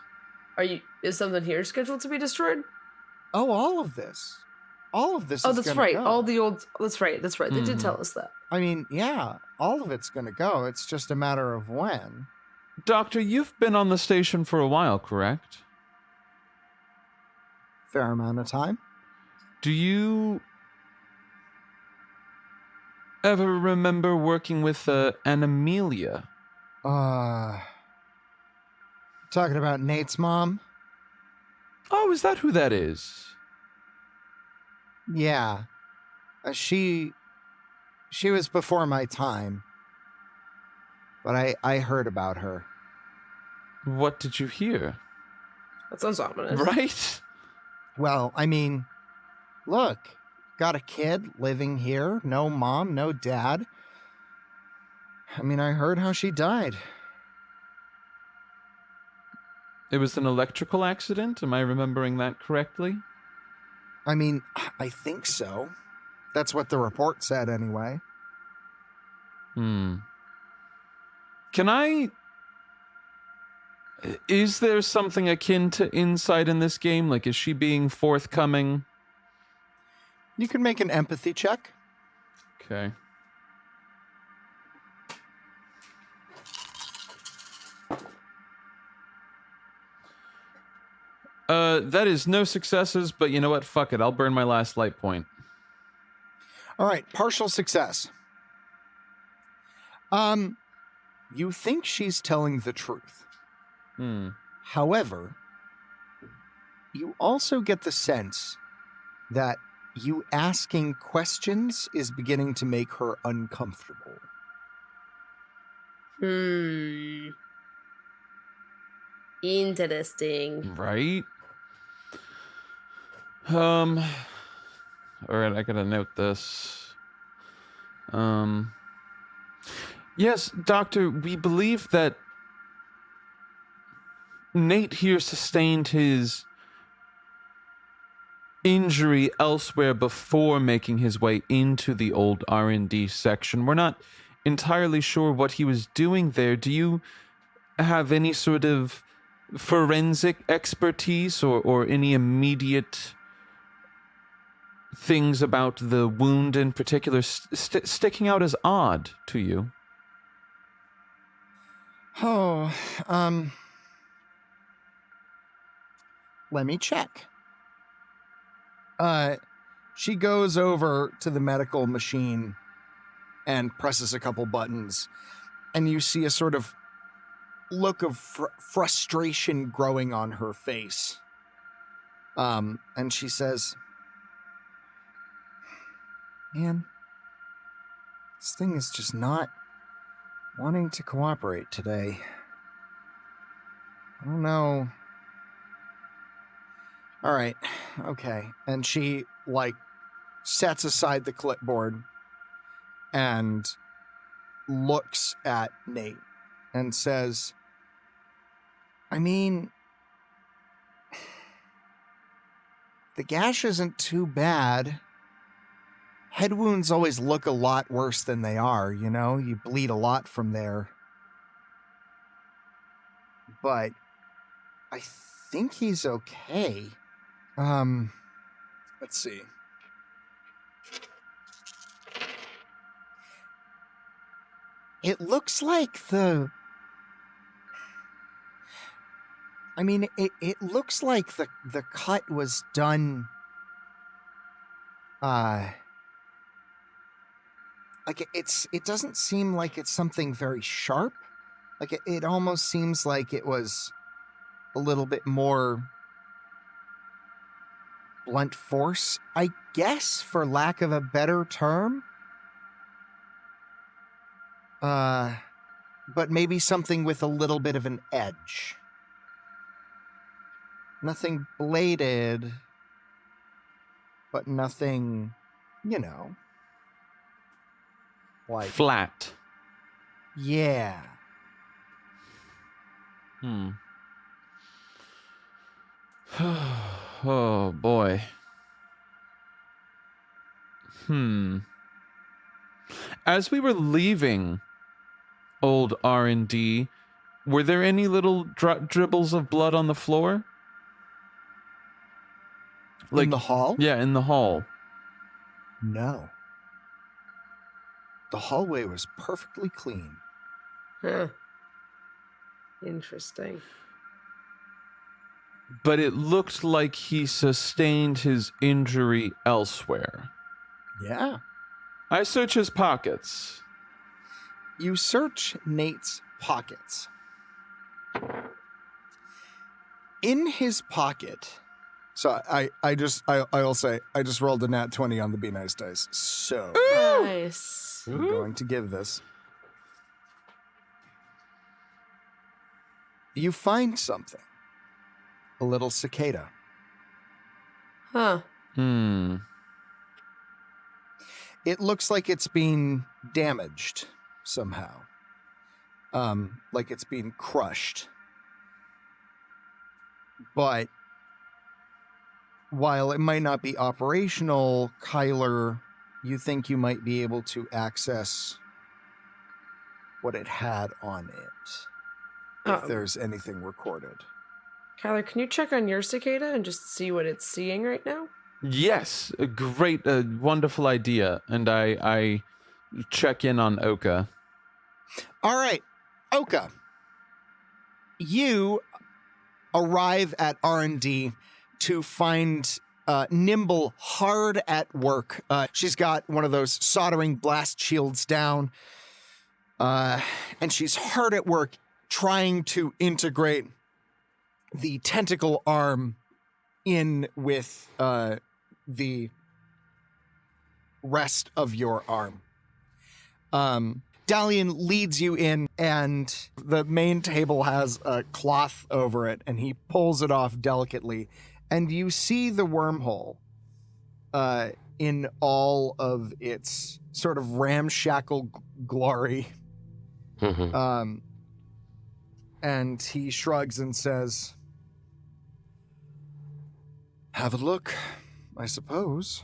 something here scheduled to be destroyed? Oh, all of this. All of this Oh, is that's gonna right. go. All the old That's right. They did tell us that. I mean, yeah, all of it's going to go. It's just a matter of when. Doctor, you've been on the station for a while, correct? Fair amount of time. Do you ever remember working with an Amelia? Talking about Nate's mom? Oh, is that who that is? Yeah. She was before my time. But I heard about her. What did you hear? That sounds ominous. Right? Well, I mean, look, got a kid living here, no mom, no dad. I mean, I heard how she died. It was an electrical accident? Am I remembering that correctly? I mean, I think so. That's what the report said anyway. Is there something akin to insight in this game? Like, is she being forthcoming? You can make an empathy check. Okay. That is no successes, but you know what? Fuck it. I'll burn my last light point. All right, partial success. You think she's telling the truth. However, you also get the sense that you asking questions is beginning to make her uncomfortable. Interesting. Right? All right, I gotta note this. Yes, Doctor, we believe that Nate here sustained his injury elsewhere before making his way into the old R&D section. We're not entirely sure what he was doing there. Do you have any sort of forensic expertise or any immediate things about the wound in particular sticking out as odd to you? Oh, let me check. She goes over to the medical machine and presses a couple buttons, and you see a sort of look of frustration growing on her face. And she says, "Man, this thing is just not wanting to cooperate today. I don't know. All right, okay." And she, sets aside the clipboard and looks at Nate and says, "I mean, the gash isn't too bad. Head wounds always look a lot worse than they are, you know? You bleed a lot from there. But I think he's okay. Let's see. It looks like it looks like the cut was done, it doesn't seem like it's something very sharp. It almost seems like it was a little bit more blunt force, I guess, for lack of a better term. But maybe something with a little bit of an edge. Nothing bladed, but nothing, flat. Yeah. Oh boy. As we were leaving old R&D, were there any little dribbles of blood on the floor? In the hall? Yeah, in the hall. No. The hallway was perfectly clean. Huh. Interesting. But it looked like he sustained his injury elsewhere. Yeah. I search his pockets. You search Nate's pockets. In his pocket, so I'll say I just rolled a nat 20 on the Be Nice dice. So Nice. I'm going to give this. You find something. A little cicada. Huh. It looks like it's been damaged somehow. Like it's been crushed. But while it might not be operational, Kyler, you think you might be able to access what it had on it. If there's anything recorded. Kyler, can you check on your cicada and just see what it's seeing right now? Yes, a great, wonderful idea. And I check in on Oka. All right, Oka. You arrive at R&D to find Nimble hard at work. She's got one of those soldering blast shields down, and she's hard at work trying to integrate the tentacle arm in with the rest of your arm. Dalian leads you in, and the main table has a cloth over it, and he pulls it off delicately, and you see the wormhole in all of its sort of ramshackle glory. And he shrugs and says, "Have a look, I suppose."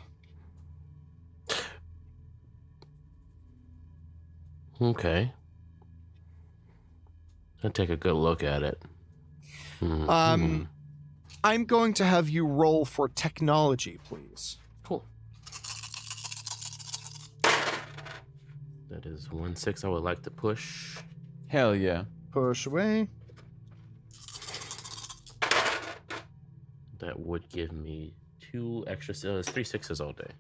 Okay. I'll take a good look at it. I'm going to have you roll for technology, please. Cool. That is 1-6 I would like to push. Hell yeah. Push away. That would give me 2 extra, 3 6s all day.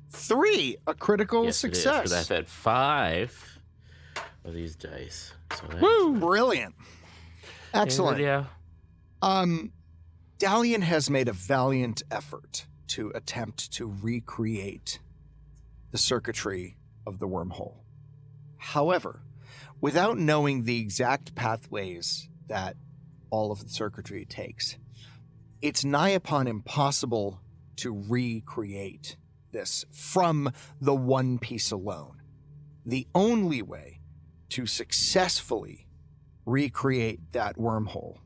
3, a critical success. Because I've had 5 of these dice. So Woo! Brilliant. Excellent. Yeah. Dalian has made a valiant effort to attempt to recreate the circuitry of the wormhole. However, without knowing the exact pathways that all of the circuitry takes, it's nigh upon impossible to recreate this from the one piece alone. The only way to successfully recreate that wormhole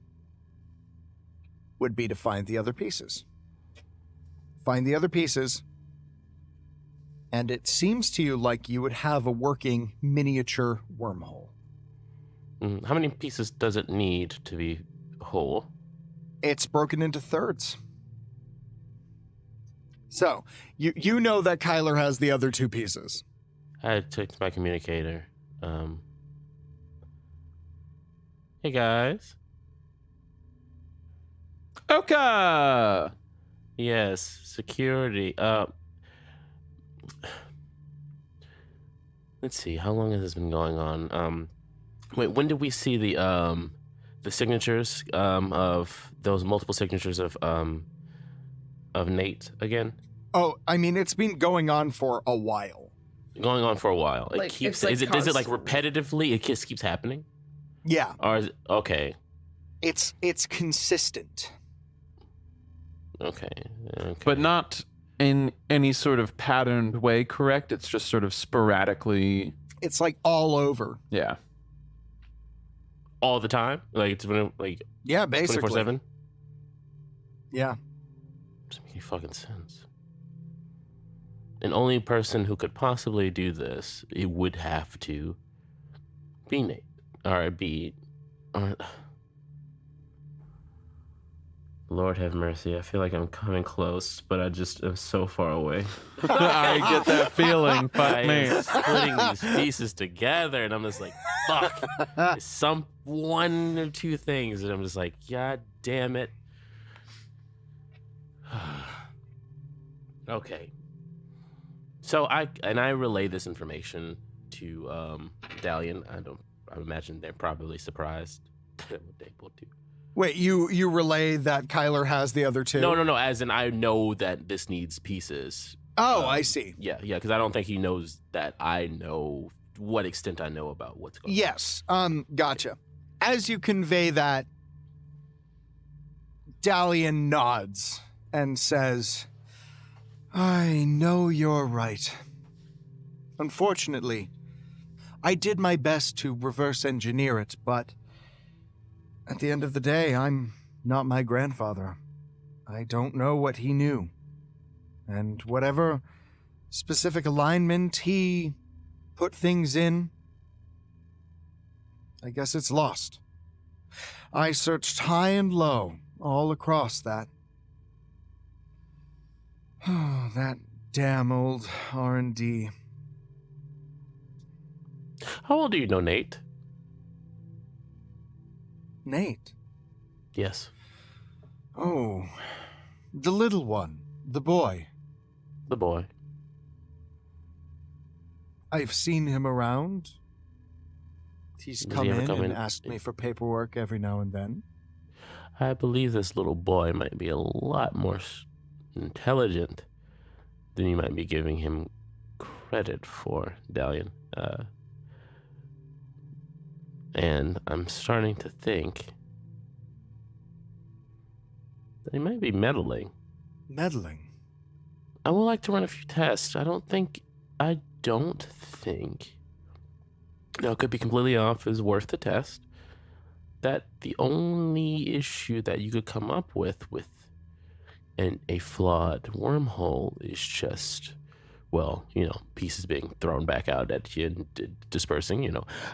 would be to find the other pieces. Find the other pieces, and it seems to you like you would have a working miniature wormhole. How many pieces does it need to be whole? It's broken into thirds. So, you know that Kyler has the other 2 pieces. I took my communicator. Hey guys. Oka! Yes, security. Let's see. How long has this been going on? Wait, when did we see the signatures of those multiple signatures of Nate again? Oh, I mean, it's been going on for a while. Going on for a while. It Like, keeps. it's like Is it like constantly. repetitively? It just keeps happening. Yeah, Or is it, okay. it's consistent. Okay. But not in any sort of patterned way, correct? It's just sort of sporadically. It's like all over. Yeah. All the time? Like it's been like Yeah, basically. 24/7? Yeah. Doesn't make any fucking sense. An only person who could possibly do this, it would have to be Nate. Or be... Or... Lord have mercy. I feel like I'm coming close, but I just am so far away. I get that feeling. Fuck I me. am putting these pieces together, and I'm just like, fuck. It's some 1 or 2 things, and I'm just like, God damn it. Okay. So I relay this information to Dalian. I imagine they're probably surprised what they will do. Wait, you relay that Kyler has the other 2? No. As in, I know that this needs pieces. Oh, I see. Yeah, because I don't think he knows that I know what extent I know about what's going on. Yes, gotcha. As you convey that, Dalian nods and says, "I know you're right. Unfortunately, I did my best to reverse engineer it, but at the end of the day, I'm not my grandfather. I don't know what he knew. And whatever specific alignment he put things in, I guess it's lost. I searched high and low, all across that. That damn old R&D. How old do you know Nate? Nate. Yes. Oh, the little one. The boy. The boy. I've seen him around. He's Does come he ever in come and in? asked me for paperwork every now and then. I believe this little boy might be a lot more intelligent than you might be giving him credit for, Dalian. And I'm starting to think that he might be meddling. Meddling? I would like to run a few tests. I don't think, now it could be completely off, is worth the test, that the only issue that you could come up with a flawed wormhole is just, well, pieces being thrown back out at you and dispersing,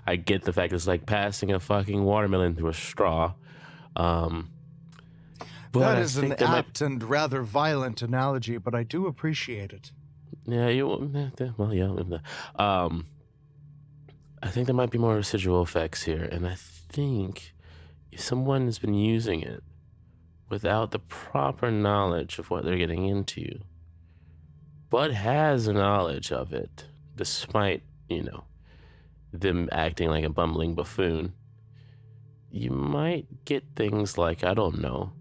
I get the fact it's like passing a fucking watermelon through a straw. But that is an apt and rather violent analogy, but I do appreciate it. Yeah, I think there might be more residual effects here, and I think if someone has been using it without the proper knowledge of what they're getting into, but has a knowledge of it, despite, them acting like a bumbling buffoon, you might get things like, I don't know,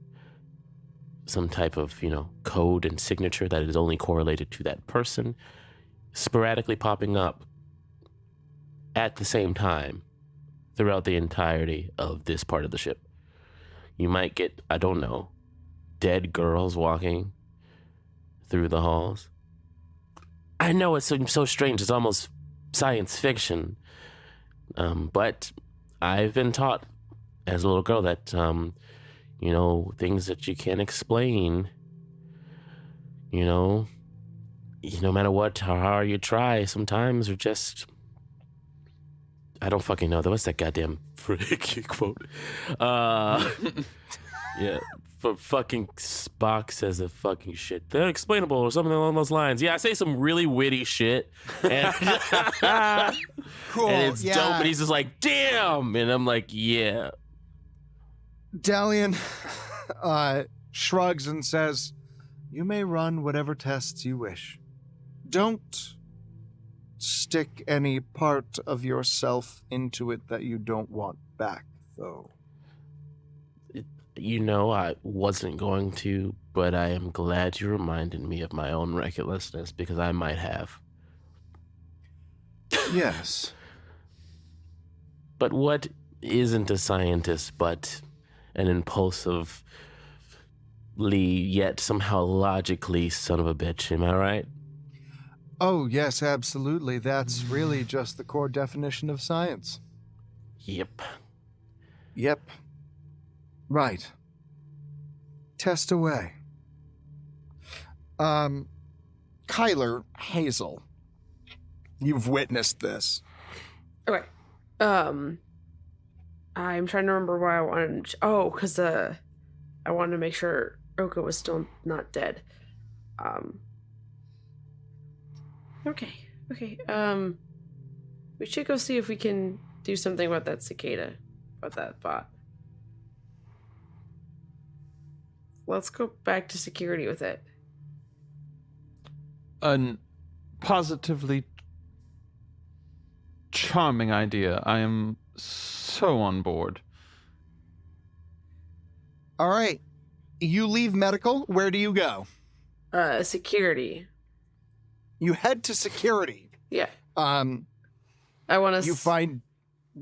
some type of, code and signature that is only correlated to that person, sporadically popping up at the same time throughout the entirety of this part of the ship. You might get, I don't know, dead girls walking through the halls. I know it seems so strange, it's almost science fiction, but I've been taught as a little girl that, things that you can't explain, no matter what, how hard you try, sometimes are just, I don't fucking know. What's that goddamn frick quote? Yeah, for fucking Spock says the fucking shit. They're unexplainable or something along those lines. Yeah, I say some really witty shit. And, Cool. and it's yeah. dope, and he's just like, damn. And I'm like, yeah. Dalian shrugs and says, "You may run whatever tests you wish. Don't stick any part of yourself into it that you don't want back, though." I wasn't going to, but I am glad you reminded me of my own recklessness, because I might have. Yes. But what isn't a scientist but an impulsively yet somehow logically son of a bitch, am I right? Oh, yes, absolutely. That's really just the core definition of science. Yep. Yep. Right. Test away. Kyler, Hazel, you've witnessed this. Okay. I'm trying to remember why I wanted. Oh, because I wanted to make sure Oka was still not dead. Okay. We should go see if we can do something about that cicada, about that bot. Let's go back to security with it. An positively charming idea. I am so on board. All right. You leave medical. Where do you go? Security. You head to security. Yeah. I want to. You find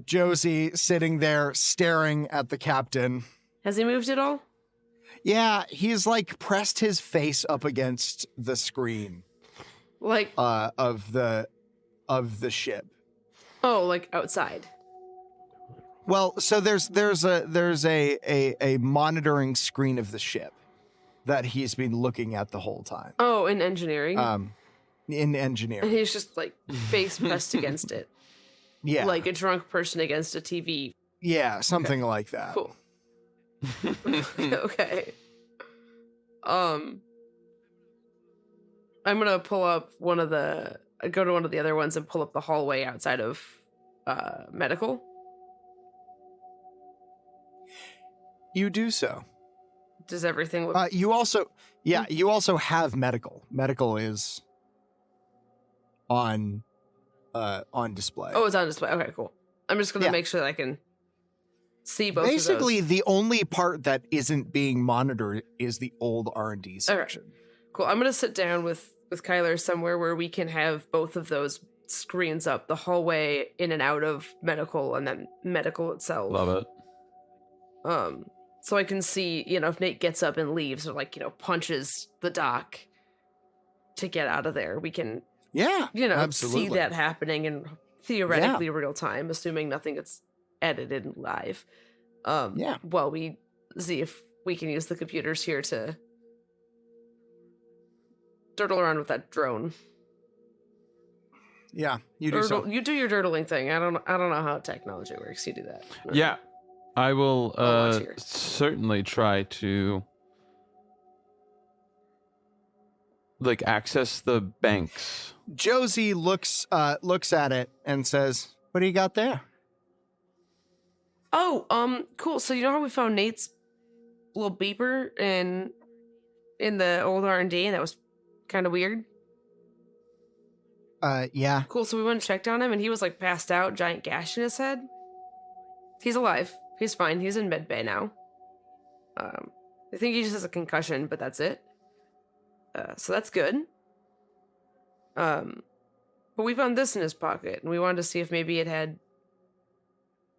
Josie sitting there staring at the captain. Has he moved at all? Yeah, he's like pressed his face up against the screen. Like of the ship. Oh, like outside. Well, so there's a monitoring screen of the ship that he's been looking at the whole time. Oh, in engineering. In engineering. And he's just like face pressed against it. Yeah. Like a drunk person against a TV. Yeah, something like that. Cool. Okay. I'm gonna pull up go to one of the other ones and pull up the hallway outside of medical. You do so. Does everything look... You also have medical. Medical is on display. Oh, it's on display. Okay, cool. I'm just gonna make sure that I can see both Basically, of those. the only part that isn't being monitored is the old R&D section. Cool. I'm gonna sit down with Kyler somewhere where we can have both of those screens up, the hallway in and out of medical, and then medical itself. Love it. So I can see, if Nate gets up and leaves or punches the dock to get out of there, we can, absolutely. see that happening in theoretically real time, assuming nothing gets edited live. While we see if we can use the computers here to dirtle around with that drone. Yeah, you do so. You do your dirtling thing. I don't know how technology works. You do that. Yeah. I will certainly try to access the banks. Josie looks at it and says, "What do you got there?" Oh, cool. So you know how we found Nate's little beeper in the old R&D, and that was kind of weird? Yeah. Cool. So we went and checked on him, and he was passed out, giant gash in his head. He's alive. He's fine. He's in med bay now. I think he just has a concussion, but that's it. So that's good. But we found this in his pocket, and we wanted to see if maybe it had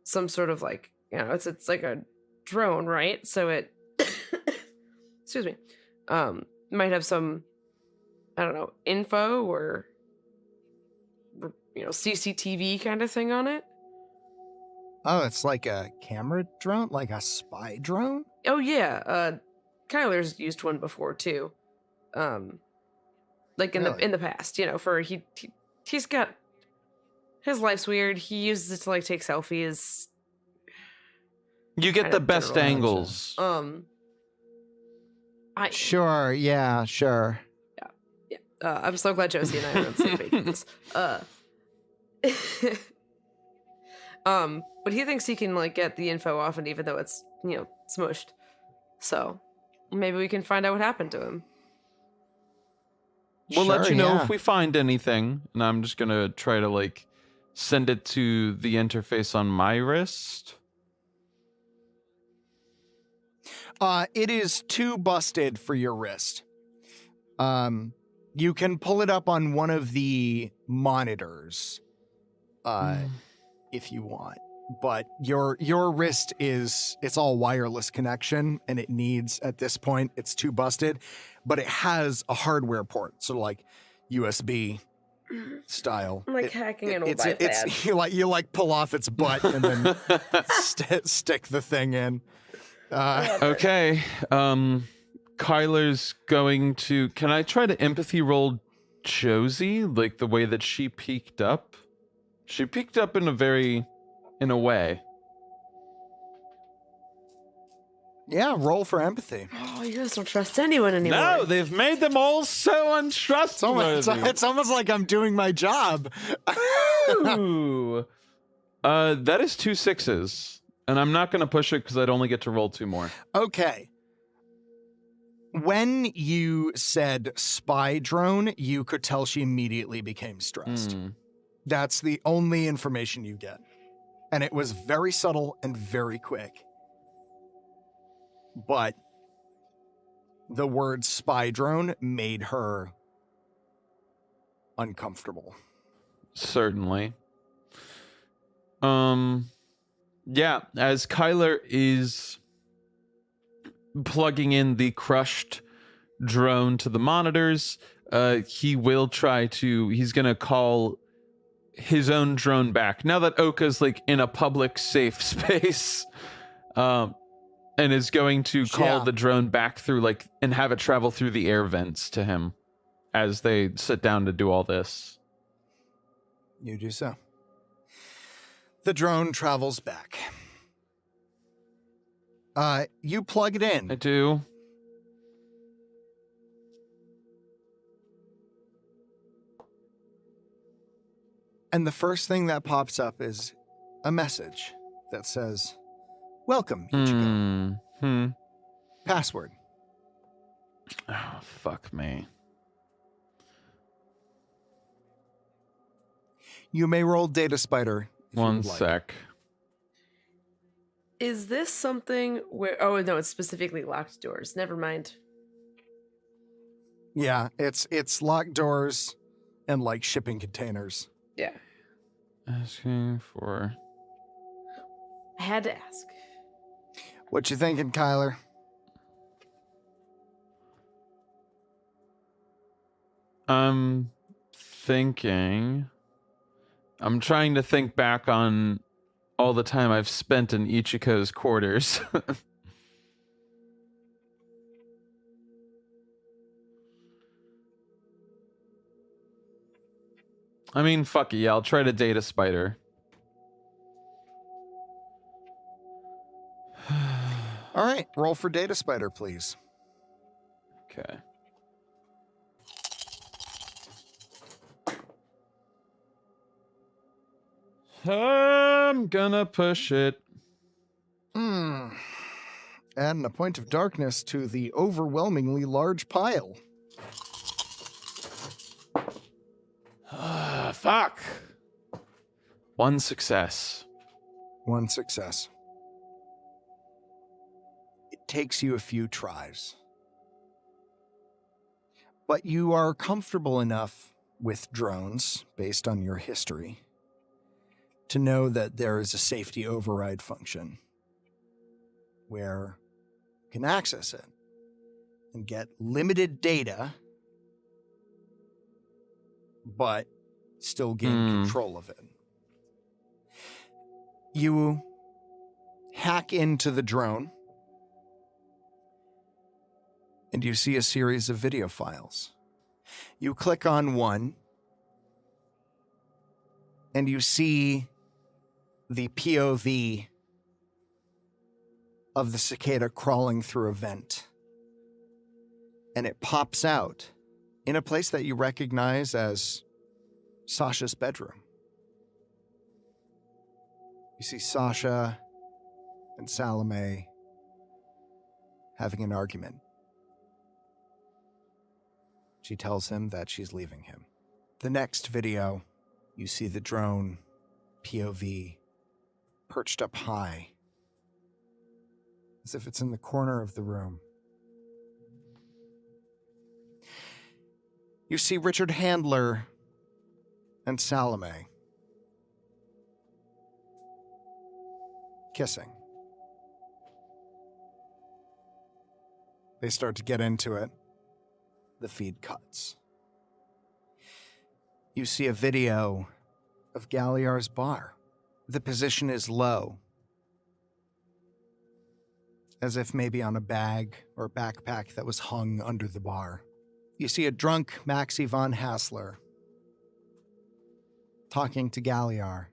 some sort of it's like a drone, right? So it, excuse me, might have some, I don't know, info or CCTV kind of thing on it. Oh, it's like a camera drone, like a spy drone? Oh yeah, Kyler's used one before too. In the past, for he's got his life's weird. He uses it to take selfies. You get the best angles. Sure, yeah, sure. Yeah. I'm so glad Josie and I are on the same page with this. But he thinks he can get the info off, and even though it's smushed, so maybe we can find out what happened to him. We'll let you know if we find anything, and I'm just gonna try to send it to the interface on my wrist. It is too busted for your wrist. You can pull it up on one of the monitors, if you want. But your wrist it's all wireless connection, and it needs, at this point, it's too busted, but it has a hardware port, so USB style. Hacking an old iPad. You pull off its butt and then stick the thing in. Okay. Kyler's going to... Can I try to empathy roll Josie? The way that she peeked up? She peeked up in a way. Yeah, roll for empathy. Oh, you guys don't trust anyone anymore. No, they've made them all so untrustworthy. It's almost like I'm doing my job. Ooh. That is 2 6s. And I'm not going to push it because I'd only get to roll 2 more. Okay. When you said spy drone, you could tell she immediately became stressed. That's the only information you get. And it was very subtle and very quick. But the word spy drone made her uncomfortable. Certainly. Yeah, as Kyler is plugging in the crushed drone to the monitors, he's going to call his own drone back. Now that Oka's in a public safe space, and is going to call the drone back through and have it travel through the air vents to him as they sit down to do all this. You do so. The drone travels back. You plug it in. I do. And the first thing that pops up is a message that says, "Welcome, Ichigo." Password. Oh, fuck me. You may roll Data Spider. If you One would like. sec. Is this something where? Oh no, it's specifically locked doors. Never mind. Yeah, it's locked doors and like shipping containers. Yeah, Asking for. I had to ask. What you thinking, Kyler? I'm thinking. I'm trying to think back on all the time I've spent in Ichiko's quarters. I mean, fuck it. Yeah, I'll try to date a spider. All right, roll for Data Spider, please. Okay. I'm gonna push it. Adding a point of darkness to the overwhelmingly large pile. Fuck. One success. One success. It takes you a few tries. But you are comfortable enough with drones, based on your history, to know that there is a safety override function where you can access it and get limited data, but still gain control of it. You hack into the drone and you see a series of video files. You click on one and you see the POV of the cicada crawling through a vent. And it pops out in a place that you recognize as Sasha's bedroom. You see Sasha and Salome having an argument. She tells him that she's leaving him. The next video, you see the drone POV perched up high, as if it's in the corner of the room. You see Richard Handler and Salome kissing. They start to get into it. The feed cuts. You see a video of Galliar's bar. The position is low, as if maybe on a bag or backpack that was hung under the bar. You see a drunk Maxie von Hassler talking to Galliar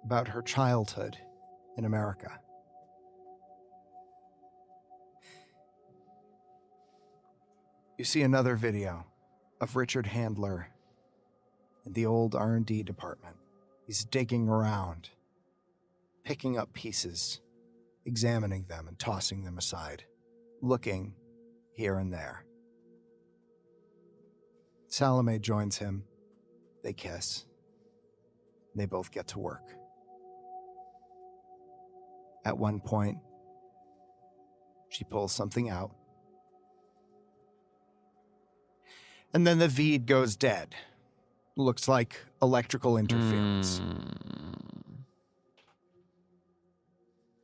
about her childhood in America. You see another video of Richard Handler in the old R&D department. He's digging around, picking up pieces, examining them and tossing them aside, looking here and there. Salome joins him. They kiss. They both get to work. At one point, she pulls something out. And then the feed goes dead. Looks like electrical interference.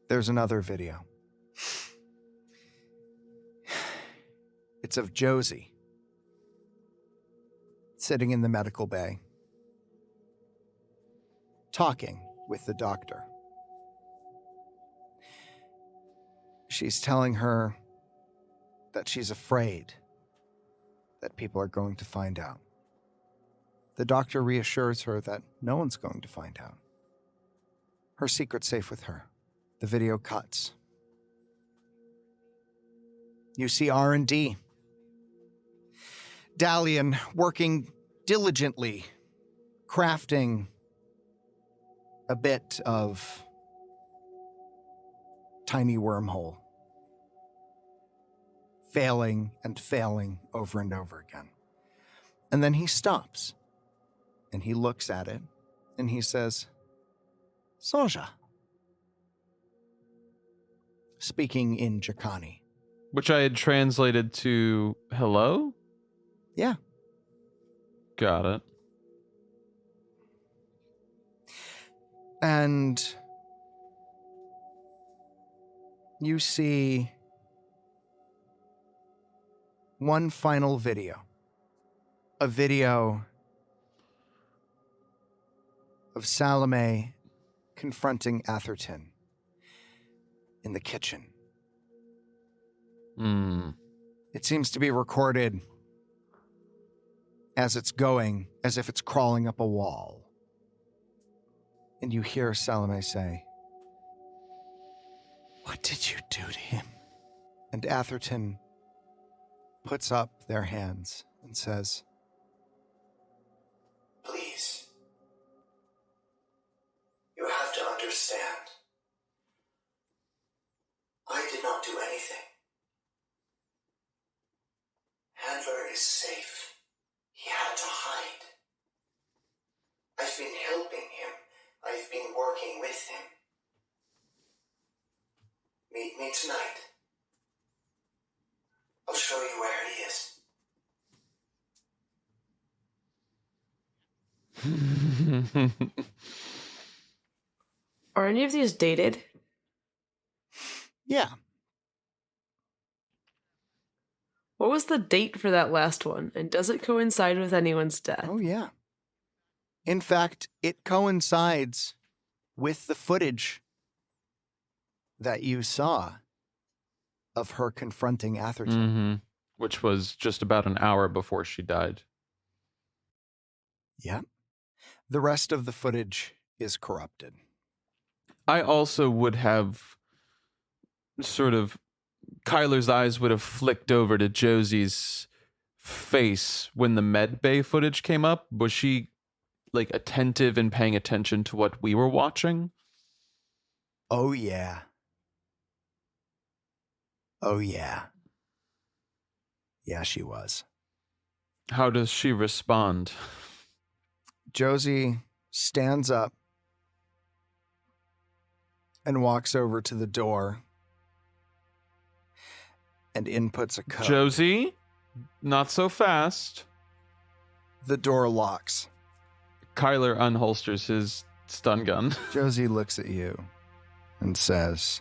There's another video. It's of Josie sitting in the medical bay, talking with the doctor. She's telling her that she's afraid that people are going to find out. The doctor reassures her that no one's going to find out. Her secret's safe with her. The video cuts. You see R&D. Dalian working diligently, crafting a bit of tiny wormhole failing and failing over and over again. And then he stops and he looks at it and he says, Soja. Speaking in Jakani. Which I had translated to hello? Yeah. Got it. And you see one final video. A video of Salome confronting Atherton in the kitchen. It seems to be recorded as it's going, as if it's crawling up a wall. And you hear Salome say, "What did you do to him?" And Atherton puts up their hands and says, "Please, you have to understand. I did not do anything. Handler is safe. He had to hide. I've been helping him. I've been working with him. Meet me tonight. I'll show you where he is." Are any of these dated? Yeah. What was the date for that last one? And does it coincide with anyone's death? Oh, yeah. In fact, it coincides with the footage that you saw of her confronting Atherton. Which was just about an hour before she died. Yeah. The rest of the footage is corrupted. I also would have sort of, Kyler's eyes would have flicked over to Josie's face when the med bay footage came up. Was she like attentive and paying attention to what we were watching? Oh, yeah. Oh, yeah. Yeah, she was. How does she respond? Josie stands up and walks over to the door and inputs a code. Josie, not so fast. The door locks. Kyler unholsters his stun gun. Josie looks at you and says,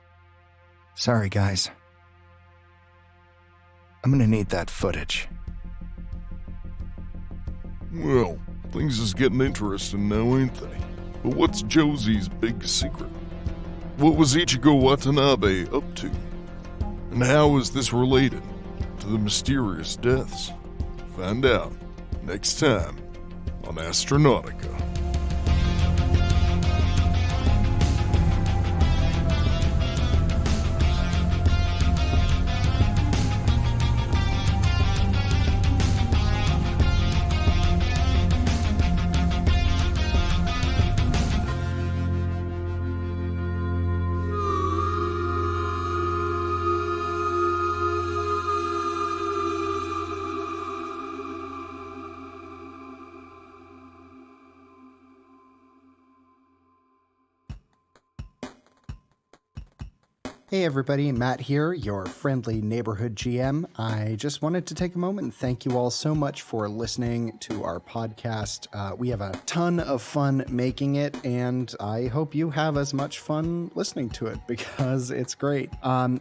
"Sorry, guys. I'm gonna need that footage." Well, things is getting interesting now, ain't they? But what's Josie's big secret? What was Ichigo Watanabe up to? And how is this related to the mysterious deaths? Find out next time on Astronautica. Hey everybody, Matt here, your friendly neighborhood GM. I just wanted to take a moment and thank you all so much for listening to our podcast. We have a ton of fun making it, and I hope you have as much fun listening to it because it's great.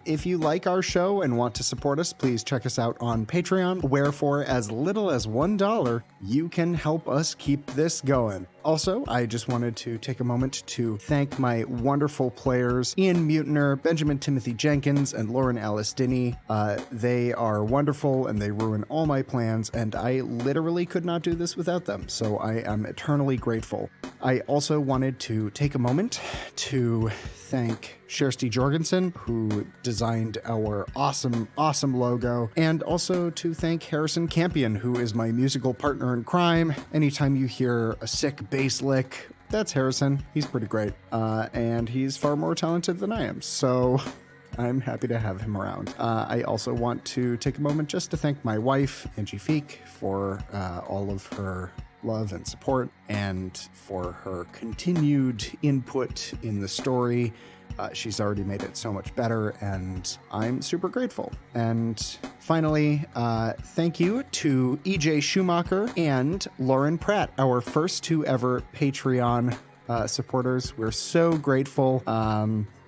If you like our show and want to support us, please check us out on Patreon, where for as little as $1, you can help us keep this going. Also, I just wanted to take a moment to thank my wonderful players, Ian Mutiner, Benjamin Timothy Jenkins, and Lauren Alice Dinney. They are wonderful and they ruin all my plans, and I literally could not do this without them, so I am eternally grateful. I also wanted to take a moment to thank Shersty Jorgensen, who designed our awesome logo, and also to thank Harrison Campion, who is my musical partner in crime. Anytime you hear a sick bass lick, that's Harrison. He's pretty great, and he's far more talented than I am, so I'm happy to have him around. I also want to take a moment just to thank my wife, Angie Feek, for all of her love and support and for her continued input in the story. She's already made it so much better, and I'm super grateful. And finally, thank you to EJ Schumacher and Lauren Pratt, our first two ever Patreon supporters. We're so grateful.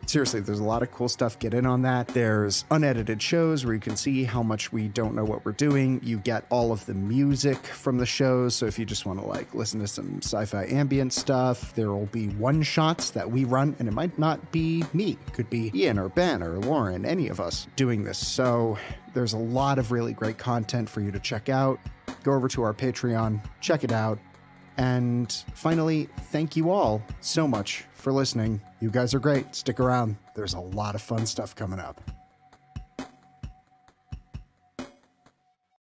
Seriously, there's a lot of cool stuff. Get in on that. There's unedited shows where you can see how much we don't know what we're doing. You get all of the music from the shows. So if you just want to like listen to some sci-fi ambient stuff, there will be one-shots that we run, and it might not be me. It could be Ian or Ben or Lauren, any of us doing this. So there's a lot of really great content for you to check out. Go over to our Patreon, check it out. And finally, thank you all so much for listening. You guys are great. Stick around. There's a lot of fun stuff coming up.